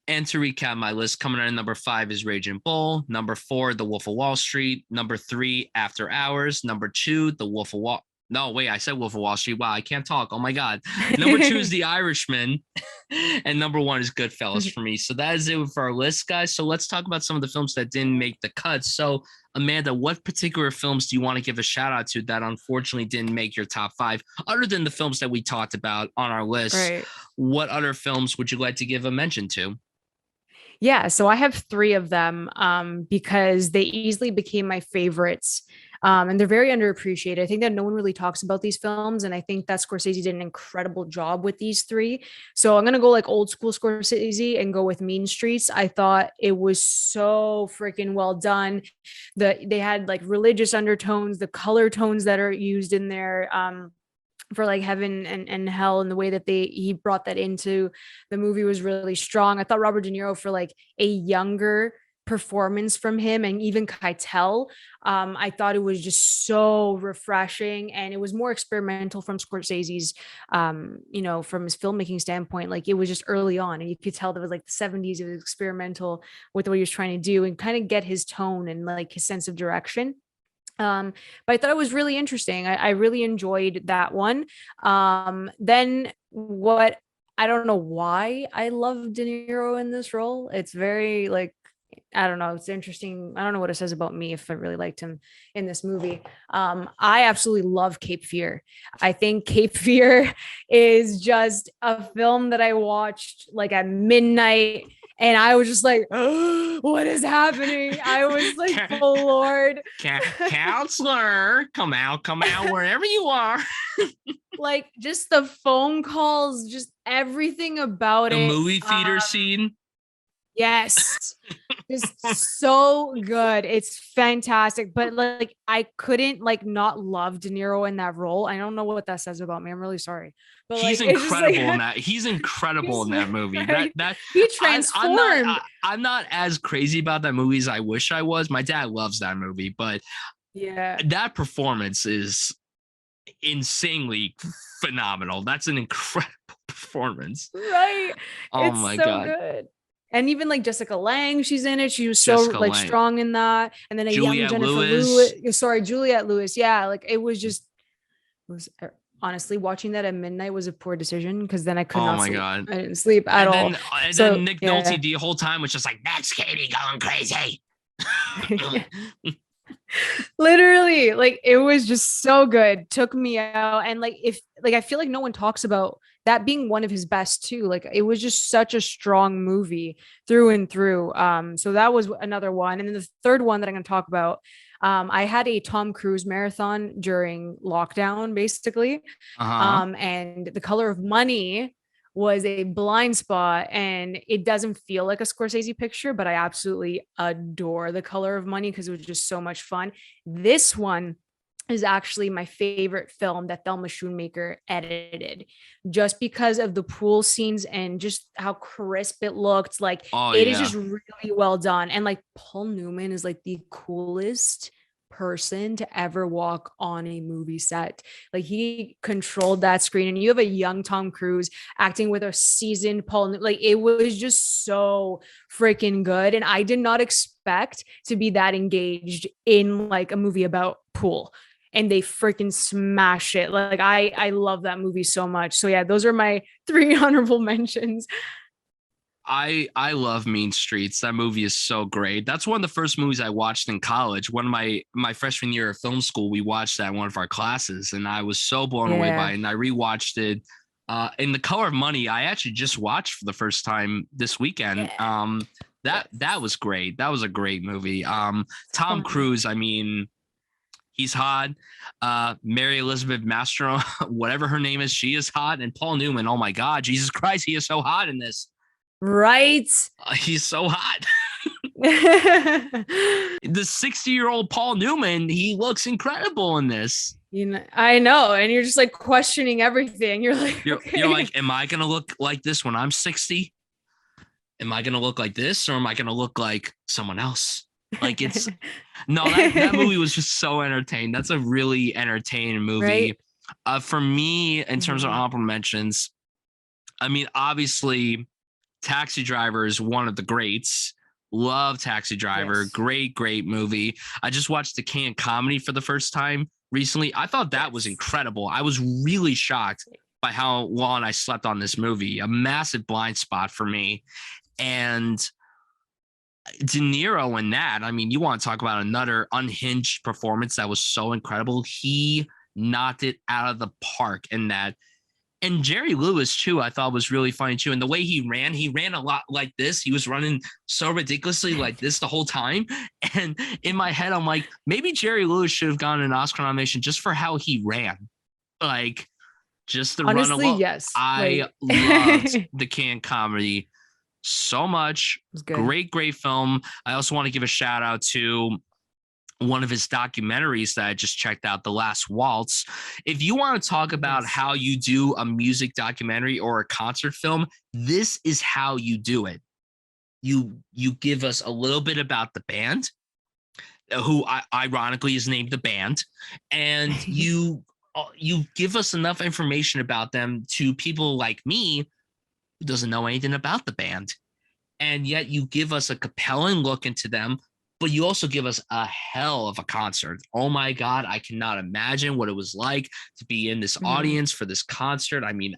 And to recap my list, coming in at number 5 is Raging Bull. Number 4, The Wolf of Wall Street. Number 3, After Hours. Number 2, The Wolf of Wall. No, wait, I said Wolf of Wall Street. Wow, I can't talk. Oh my God. Number 2 is The Irishman. And number 1 is Goodfellas for me. So that is it for our list, guys. So let's talk about some of the films that didn't make the cut. So, Amanda, what particular films do you want to give a shout out to that unfortunately didn't make your top 5, other than the films that we talked about on our list? Right. What other films would you like to give a mention to? Yeah, so I have 3 of them because they easily became my favorites. And they're very underappreciated. I think that no one really talks about these films, and I think that Scorsese did an incredible job with these 3. So I'm gonna go like old school Scorsese and go with Mean Streets. I thought it was so freaking well done. They had like religious undertones, the color tones that are used in there. For like heaven and hell, and the way that he brought that into the movie was really strong. I thought Robert De Niro, for like a younger performance from him, and even Keitel, I thought it was just so refreshing, and it was more experimental from Scorsese's, from his filmmaking standpoint. Like, it was just early on, and you could tell that was like the 70s. It was experimental with what he was trying to do and kind of get his tone and like his sense of direction. But I thought it was really interesting. I really enjoyed that one. Then what, I don't know why I love De Niro in this role. It's very like, I don't know. It's interesting. I don't know what it says about me if I really liked him in this movie. I absolutely love Cape Fear. I think Cape Fear is just a film that I watched like at midnight And I was just like, oh, what is happening? I was like, oh Lord. Counselor, come out wherever you are. Like just the phone calls, just everything about The it. movie theater scene. Yes. Just so good. It's fantastic. But like I couldn't like not love De Niro in that role. I don't know what that says about me. I'm really sorry. But He's like it's just like incredible in that. He's incredible in that movie. right? That He I'm not transformed. I'm not as crazy about that movie as I wish I was. My dad loves that movie, but Yeah. that performance is insanely phenomenal. That's an incredible performance. Right. Oh It's my so god. good. And even like Jessica Lange, she's in it. She was so Jessica like Lange, strong in that. And then a young Juliette Jennifer Lewis. Lewis. Sorry, Juliette Lewis. Yeah, like it was just it was honestly watching that at midnight was a poor decision because then I could Oh not my sleep. god. I didn't sleep at And all. then So Nick yeah. Nolte the whole time was just like, that's Katie going crazy. Literally, like it was just so good. Took me out. And like if like I feel like no one talks about that being one of his best too. Like it was just such a strong movie through and through. So that was another one. And then the third one that I'm gonna talk about. I had a Tom Cruise marathon during lockdown, basically. Uh-huh. And The Color of Money was a blind spot, and it doesn't feel like a Scorsese picture, but I absolutely adore The Color of Money because it was just so much fun. This one is actually my favorite film that Thelma Schoonmaker edited, just because of the pool scenes and just how crisp it looked. Like Oh it is yeah. just really well done. And like Paul Newman is like the coolest person to ever walk on a movie set. Like he controlled that screen, and you have a young Tom Cruise acting with a seasoned Paul. Like it was just so freaking good, and I did not expect to be that engaged in like a movie about pool. And they freaking smash it. Like I love that movie so much. So yeah, those are my three honorable mentions. I love Mean Streets. That movie is so great. That's one of the first movies I watched in college. One of my freshman year of film school, we watched that in one of our classes, and I was so blown away by Yeah. it. And I rewatched it. In The Color of Money, I actually just watched for the first time this weekend. Yeah. That was great. That was a great movie. Tom Fun. Cruise, I mean, he's hot. Mary Elizabeth Mastro, whatever her name is, she is hot. And Paul Newman, oh my God, Jesus Christ, he is so hot in this. Right. He's so hot. You The 60-year-old Paul Newman, he looks incredible in this. know, I know. And you're just like questioning everything. You're like, You're okay. like, am I gonna look like this when I'm 60? Am I gonna look like this, or am I gonna look like someone else? Like it's no, that movie was just so entertaining. That's a really entertaining movie. Right. For me, in terms of Mhm. honorable mentions, I mean, obviously, Taxi Driver is one of the greats. Love Taxi Driver. Yes. Great movie. I just watched the Can Comedy for the first time recently. I thought that was Yes. incredible. I was really shocked by how long I slept on this movie. A massive blind spot for me. And De Niro in that, I mean, you want to talk about another unhinged performance that was so incredible. He knocked it out of the park in that. And Jerry Lewis too, I thought was really funny too. And the way he ran a lot like this. He was running so ridiculously like this the whole time. And in my head, I'm like, maybe Jerry Lewis should have gotten an Oscar nomination just for how he ran, like just the run Honestly, alone. yes. I Like loved it the Can Comedy so much. was good. Great film. I also want to give a shout out to one of his documentaries that I just checked out, The Last Waltz. If you want to talk about Yes. how you do a music documentary or a concert film, this is how you do it. You give us a little bit about the band, who ironically is named the band, and you give us enough information about them to people like me who doesn't know anything about the band, and yet you give us a compelling look into them, but you also give us a hell of a concert. Oh my God, I cannot imagine what it was like to be in this Mhm. audience for this concert. I mean,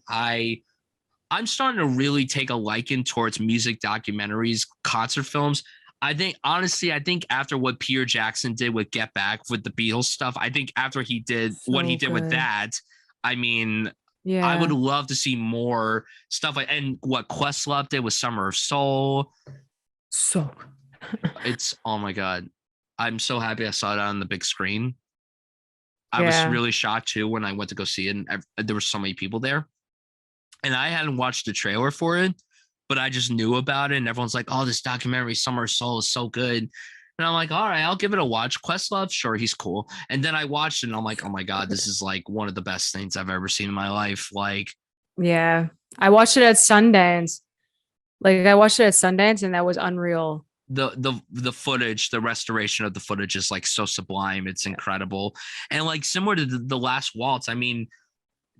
I'm starting to really take a liking towards music documentaries, concert films. I think honestly, I think after what Peter Jackson did with Get Back with the Beatles stuff, I think after he did what he So did with good. that, I mean, I would Yeah. love to see more stuff like, and what Questlove did with Summer of Soul. So It's, oh my God. I'm so happy I saw it on the big screen. I was yeah. really shocked too when I went to go see it, and there were so many people there. And I hadn't watched the trailer for it, but I just knew about it. And everyone's like, "Oh, this documentary, Summer of Soul, is so good." And I'm like, "All right, I'll give it a watch." Questlove, sure, he's cool. And then I watched it, and I'm like, "Oh my God, this is like one of the best things I've ever seen in my life." Like Yeah. I watched it at Sundance. Like I watched it at Sundance and that was unreal. the footage, the restoration of the footage is like so sublime. It's incredible. And like similar to the Last Waltz, I mean,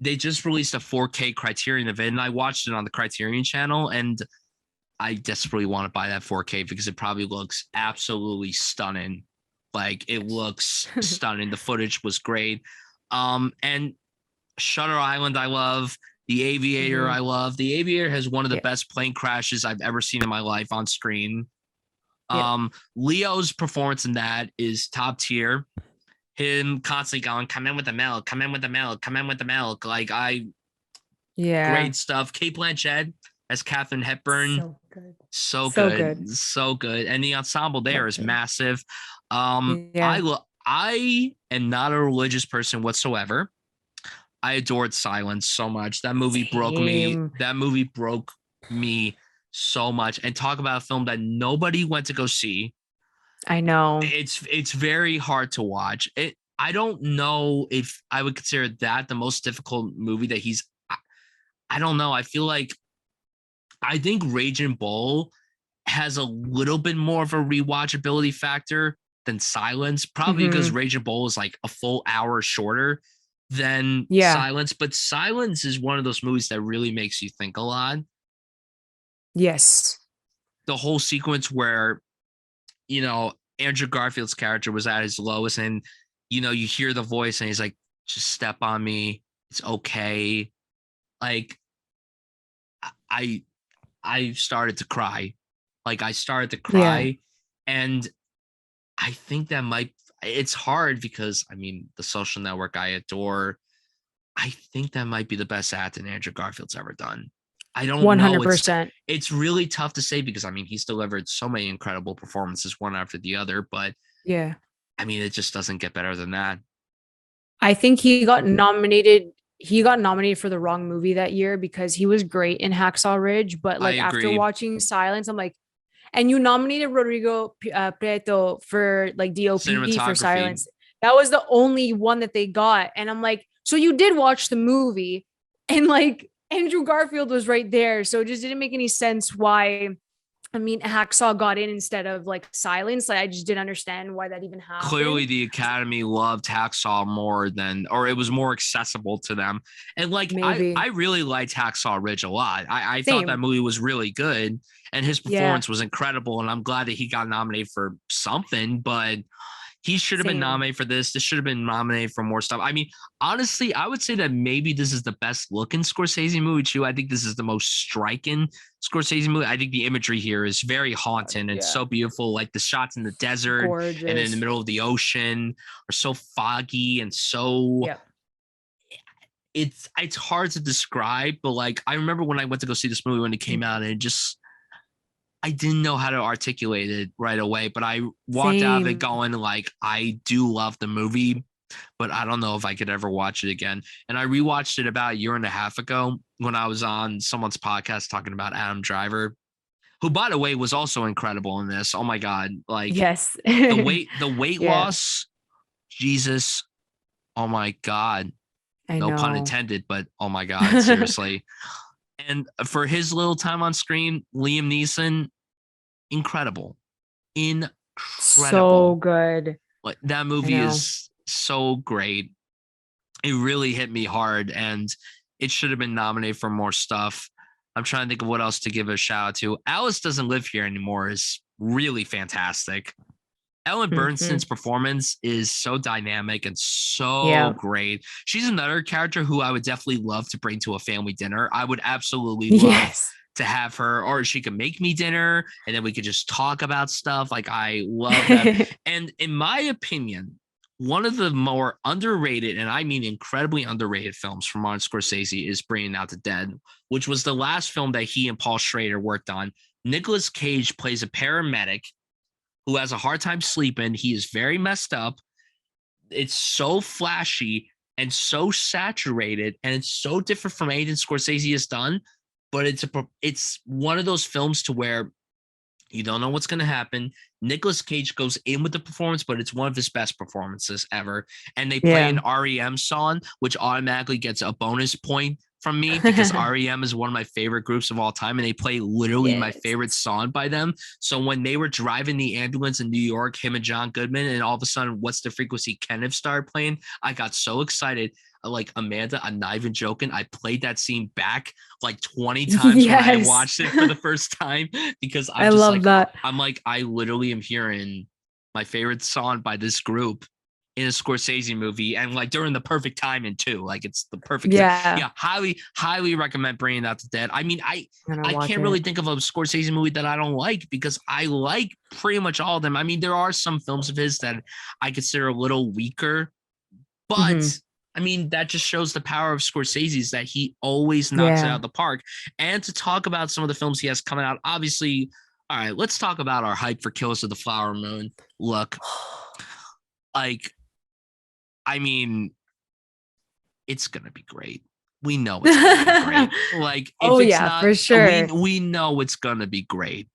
they just released a 4K Criterion of it, and I watched it on the Criterion channel, and I desperately want to buy that 4K because it probably looks absolutely stunning. Like it looks stunning. The footage was great. And Shutter Island, I love. The Aviator, Mhm. I love. The Aviator has one of the Yeah. best plane crashes I've ever seen in my life on screen. Yeah. Leo's performance in that is top tier. Him constantly going, "Come in with the milk, come in with the milk, come in with the milk." Like Yeah. great stuff. Kate Blanchett as Katharine Hepburn, So good. so So good, good. so good, and the ensemble there Loved is her. massive. Yeah. I am not a religious person whatsoever. I adored Silence so much. That movie broke me. Same. That movie broke me so much. And talk about a film that nobody went to go see. I know. It's very hard to watch. I don't know if I would consider that the most difficult movie that he's. I don't know. I feel like I think Raging Bull has a little bit more of a rewatchability factor than Silence, probably because Hmm. Raging Bull is like a full hour shorter than Yeah. Silence. But Silence is one of those movies that really makes you think a lot. Yes. The whole sequence where, you know, Andrew Garfield's character was at his lowest, and, you know, you hear the voice and he's like, "Just step on me. It's okay." Like, I I started to cry. Like I started to Yeah. cry. And I think that might, it's hard because I mean, The Social Network I adore. I think that might be the best acting Andrew Garfield's ever done. I don't know. It's 100%. it's really tough to say because I mean he's delivered so many incredible performances one after the other, but Yeah. I mean it just doesn't get better than that. I think he got nominated. He got nominated for the wrong movie that year because he was great in Hacksaw Ridge. But I like after agree. watching Silence, I'm like, and you nominated Rodrigo Prieto for like DOP for Cinematography. Silence. That was the only one that they got. And I'm like, so you did watch the movie, and like Andrew Garfield was right there. So it just didn't make any sense why. I mean, Hacksaw got in instead of like Silence. Like I just didn't understand why that even happened. Clearly the Academy loved Hacksaw more than, or it was more accessible to them. And like I Maybe. really liked Hacksaw Ridge a lot. I thought that Same. movie was really good, and his Yeah. performance was incredible, and I'm glad that he got nominated for something, but he should have been Same. nominated for this. This should have been nominated for more stuff. I mean, honestly, I would say that maybe this is the best looking Scorsese movie too. I think this is the most striking Scorsese movie. I think the imagery here is very haunting and Yeah. so beautiful. Like the shots in the desert and in the Gorgeous. middle of the ocean are so foggy and so, Yep. it's hard to describe. But like I remember when I went to go see this movie when it came out, and it just, I didn't know how to articulate it right away, but I walked out of it Same. going like, I do love the movie, but I don't know if I could ever watch it again. And I rewatched it about a year and a half ago when I was on someone's podcast talking about Adam Driver, who, by the way, was also incredible in this. Oh my God. Like Yes. the weight Yeah. loss, Jesus. Oh my God. I No pun know. intended, but oh my God, seriously. And for his little time on screen, Liam Neeson, incredible. So Incredible. good. Like that I movie know. is so great. It really hit me hard, and it should have been nominated for more stuff. I'm trying to think of what else to give a shout out to. Alice Doesn't Live Here Anymore is really fantastic. Ellen Hmm. Bernstein's performance is so dynamic and so Yeah. great. She's another character who I would definitely love to bring to a family dinner. I would absolutely love Yes. to have her, or she could make me dinner and then we could just talk about stuff. Like I love that. And in my opinion, one of the more underrated, and I mean incredibly underrated films from Martin Scorsese is Bringing Out the Dead, which was the last film that he and Paul Schrader worked on. Nicolas Cage plays a paramedic who has a hard time sleeping. He is very messed up. It's so flashy and so saturated, and it's so different from anything Scorsese has done. But it's one of those films to where you don't know what's going to happen. Nicolas Cage goes in with the performance, but it's one of his best performances ever. And they play an REM song, which automatically gets a bonus point from me because REM is one of my favorite groups of all time. And they play literally my favorite song by them. So when they were driving the ambulance in New York, him and John Goodman, and all of a sudden, What's the Frequency Kenneth started playing, I got so excited. Like, Amanda, I'm not even joking. I played that scene back like 20 times when I watched it for the first time because I'm just like, that. I'm like, I literally am hearing my favorite song by this group in a Scorsese movie, and like during the perfect timing too. Like, it's the perfect yeah, highly recommend Bringing Out the Dead. I mean, I can't really think of a Scorsese movie that I don't like because I like pretty much all of them. I mean, there are some films of his that I consider a little weaker, but I mean, that just shows the power of Scorsese's, that he always knocks it out of the park. And to talk about some of the films he has coming out, obviously, all right, let's talk about our hype for Killers of the Flower Moon. Look, like, I mean, it's going to be great. We know it's going to be great. Like, if it's not, for sure. We know it's going to be great.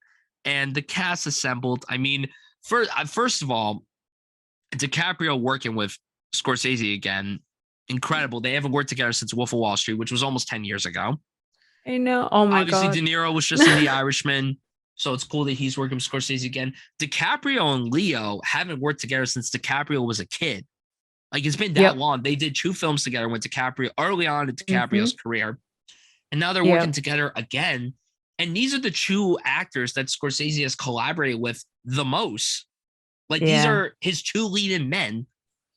And the cast assembled, I mean, first of all, DiCaprio working with Scorsese again, incredible. They haven't worked together since Wolf of Wall Street, which was almost 10 years ago. I know. Oh my God. Obviously, De Niro was just in The Irishman, so it's cool that he's working with Scorsese again. DiCaprio and Leo haven't worked together since DiCaprio was a kid. Like, it's been that long. They did 2 films together with DiCaprio early on in DiCaprio's career, and now they're working together again. And these are the 2 actors that Scorsese has collaborated with the most. Like, these are his 2 leading men,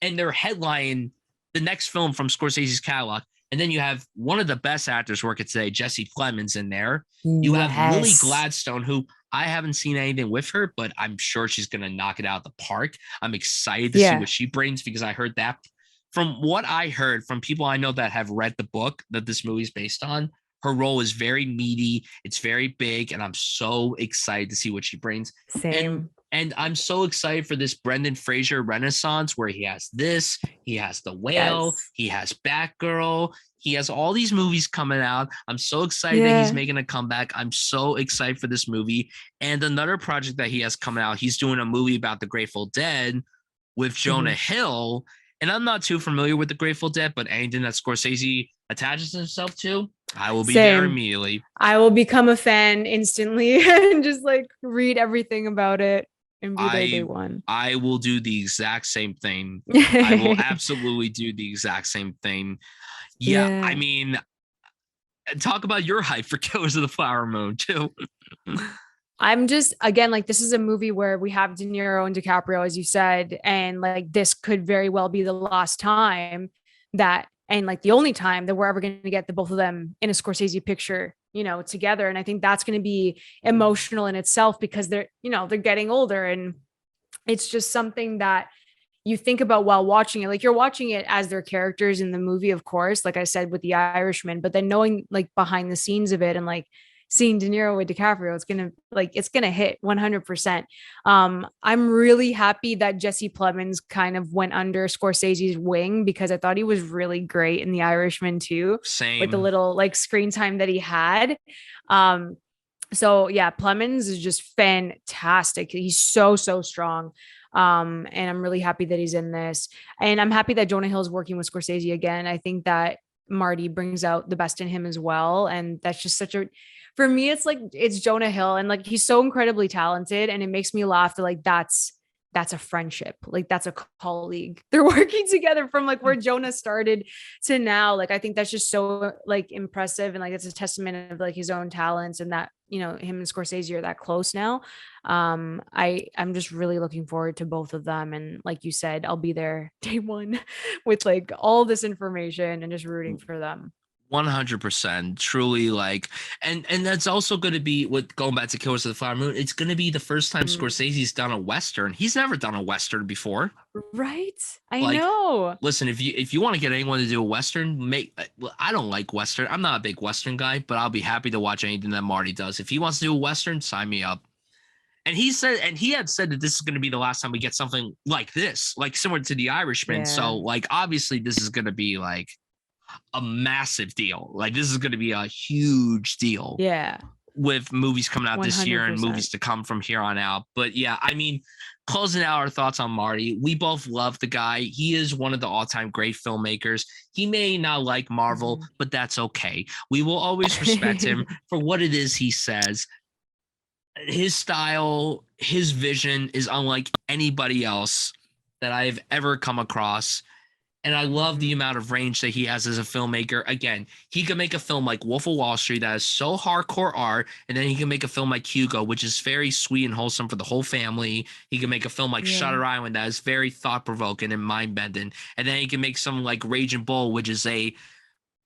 and they're headlining the next film from Scorsese's catalog. And then you have one of the best actors working today, Jesse Plemons, in there. You have Lily Gladstone, who I haven't seen anything with her, but I'm sure she's going to knock it out of the park. I'm excited to see what she brings, because I heard that from what I heard from people I know that have read the book that this movie is based on. Her role is very meaty. It's very big. And I'm so excited to see what she brings. Same. And I'm so excited for this Brendan Fraser renaissance, where he has this, he has The Whale, he has Batgirl, he has all these movies coming out. I'm so excited that he's making a comeback. I'm so excited for this movie. And another project that he has coming out, he's doing a movie about the Grateful Dead with Jonah Hill. And I'm not too familiar with the Grateful Dead, but anything that Scorsese attaches himself to, I will be there immediately. I will become a fan instantly and just like read everything about it. And be there day one. I will do the exact same thing. I will absolutely do the exact same thing. Yeah, I mean, talk about your hype for Killers of the Flower Moon too. I'm just, again, like, this is a movie where we have De Niro and DiCaprio, as you said, and like this could very well be the last time that, and like the only time that we're ever going to get the both of them in a Scorsese picture, you know, together. And I think that's going to be emotional in itself, because they're, you know, they're getting older, and it's just something that you think about while watching it. Like, you're watching it as their characters in the movie, of course, like I said with The Irishman, but then knowing like behind the scenes of it, and like seeing De Niro with DiCaprio, it's gonna hit 100%. I'm really happy that Jesse Plemons kind of went under Scorsese's wing, because I thought he was really great in The Irishman too. Same. With the little like screen time that he had. So yeah, Plemons is just fantastic. He's so strong. And I'm really happy that he's in this, and I'm happy that Jonah Hill is working with Scorsese again. I think that Marty brings out the best in him as well, and that's just for me, it's like, it's Jonah Hill, and like, he's so incredibly talented, and it makes me laugh that like that's a friendship, like that's a colleague. They're working together from like where Jonah started to now. Like, I think that's just so like impressive, and like it's a testament of like his own talents, and that, you know, him and Scorsese are that close now. I'm just really looking forward to both of them, and like you said, I'll be there day one with like all this information and just rooting for them. 100%. Truly, like, and that's also going to be with going back to Killers of the Flower Moon. It's going to be the first time Mm. Scorsese's done a Western. He's never done a Western before. Right? I Like, know. listen, if you want to get anyone to do a Western, well, I don't like Western. I'm not a big Western guy, but I'll be happy to watch anything that Marty does. If he wants to do a Western, sign me up. And he had said that this is going to be the last time we get something like this, like similar to The Irishman. Yeah. So, like, obviously, this is going to be like a massive deal. Like, this is going to be a huge deal Yeah. with movies coming out this year and 100%. movies to come from here on out. But yeah, I mean, closing out our thoughts on Marty, we both love the guy. He is one of the all-time great filmmakers. He may not like Marvel, but that's okay. We will always respect him for what it is he says. His style, his vision is unlike anybody else that I've ever come across. And I love the amount of range that he has as a filmmaker. Again, he can make a film like Wolf of Wall Street that is so hardcore art, and then he can make a film like Hugo, which is very sweet and wholesome for the whole family. He can make a film like Shutter Island that is very thought-provoking and mind-bending. And then he can make something like Raging Bull, which is a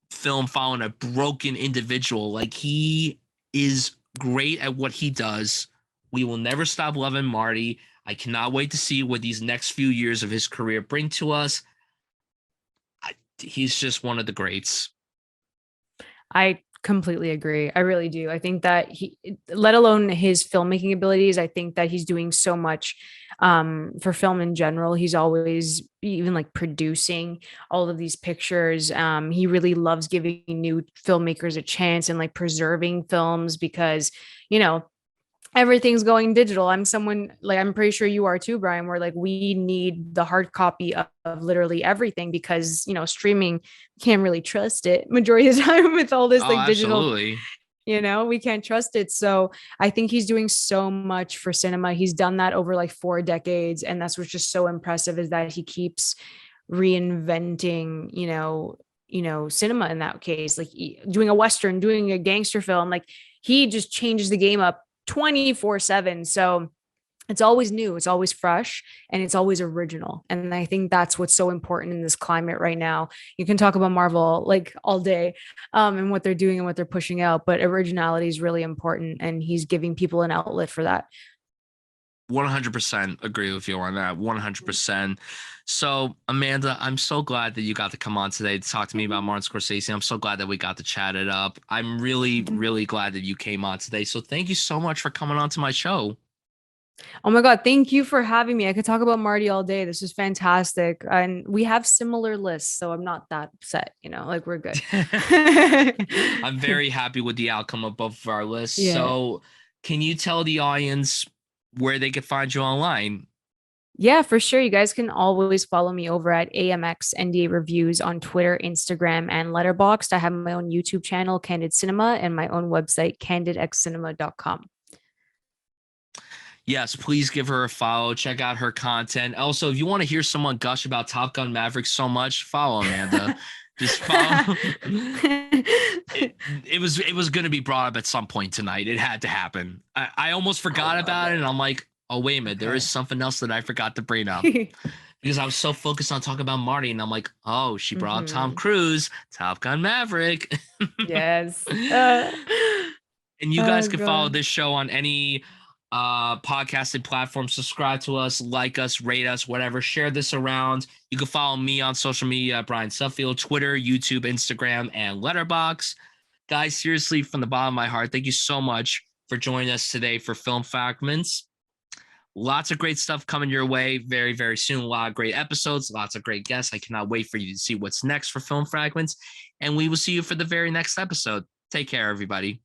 film following a broken individual. Like, he is great at what he does. We will never stop loving Marty. I cannot wait to see what these next few years of his career bring to us. He's just one of the greats. I completely agree. I really do. I think that he, let alone his filmmaking abilities, I think that he's doing so much for film in general. He's always even like producing all of these pictures. He really loves giving new filmmakers a chance and like preserving films because, you know, everything's going digital. I'm someone like, I'm pretty sure you are too, Bryan, where like we need the hard copy of literally everything because, you know, streaming can't really trust it majority of the time with all this Oh, like digital, absolutely. you know, we can't trust it. So I think he's doing so much for cinema. He's done that over like 4 decades. And that's what's just so impressive is that he keeps reinventing, cinema in that case, like doing a Western, doing a gangster film, like he just changes the game up 24/7. So it's always new, it's always fresh, and it's always original. And I think that's what's so important in this climate right now. You can talk about Marvel like all day, and what they're doing and what they're pushing out, but originality is really important, and he's giving people an outlet for that. 100% agree with you on that. 100%. So, Amanda, I'm so glad that you got to come on today to talk to me about Martin Scorsese. I'm so glad that we got to chat it up. I'm really, really glad that you came on today. So, thank you so much for coming on to my show. Oh my God, thank you for having me. I could talk about Marty all day. This is fantastic. And we have similar lists, so I'm not that upset, like we're good. I'm very happy with the outcome of both of our lists. Yeah. So, can you tell the audience where they could find you online? Yeah, for sure. You guys can always follow me over at AMX NDA Reviews on Twitter, Instagram, and Letterboxd. I have my own YouTube channel, Candid Cinema, and my own website, candidxcinema.com. Yes, please give her a follow. Check out her content. Also, if you want to hear someone gush about Top Gun Maverick so much, follow Amanda. Just follow. It was going to be brought up at some point tonight. It had to happen. I almost forgot about it, and I'm like, oh, wait a minute. Okay. There is something else that I forgot to bring up. Because I was so focused on talking about Marty, and I'm like, oh, she brought up Tom Cruise, Top Gun Maverick. Yes. And you guys can follow this show on any podcasting platform. Subscribe to us, like us, rate us, whatever. Share this around. You can follow me on social media, Bryan Suffield, Twitter, YouTube, Instagram, and Letterboxd. Guys, seriously, from the bottom of my heart, thank you so much for joining us today for Film Fragments. Lots of great stuff coming your way very, very soon. A lot of great episodes, lots of great guests. I cannot wait for you to see what's next for Film Fragments. And we will see you for the very next episode. Take care, everybody.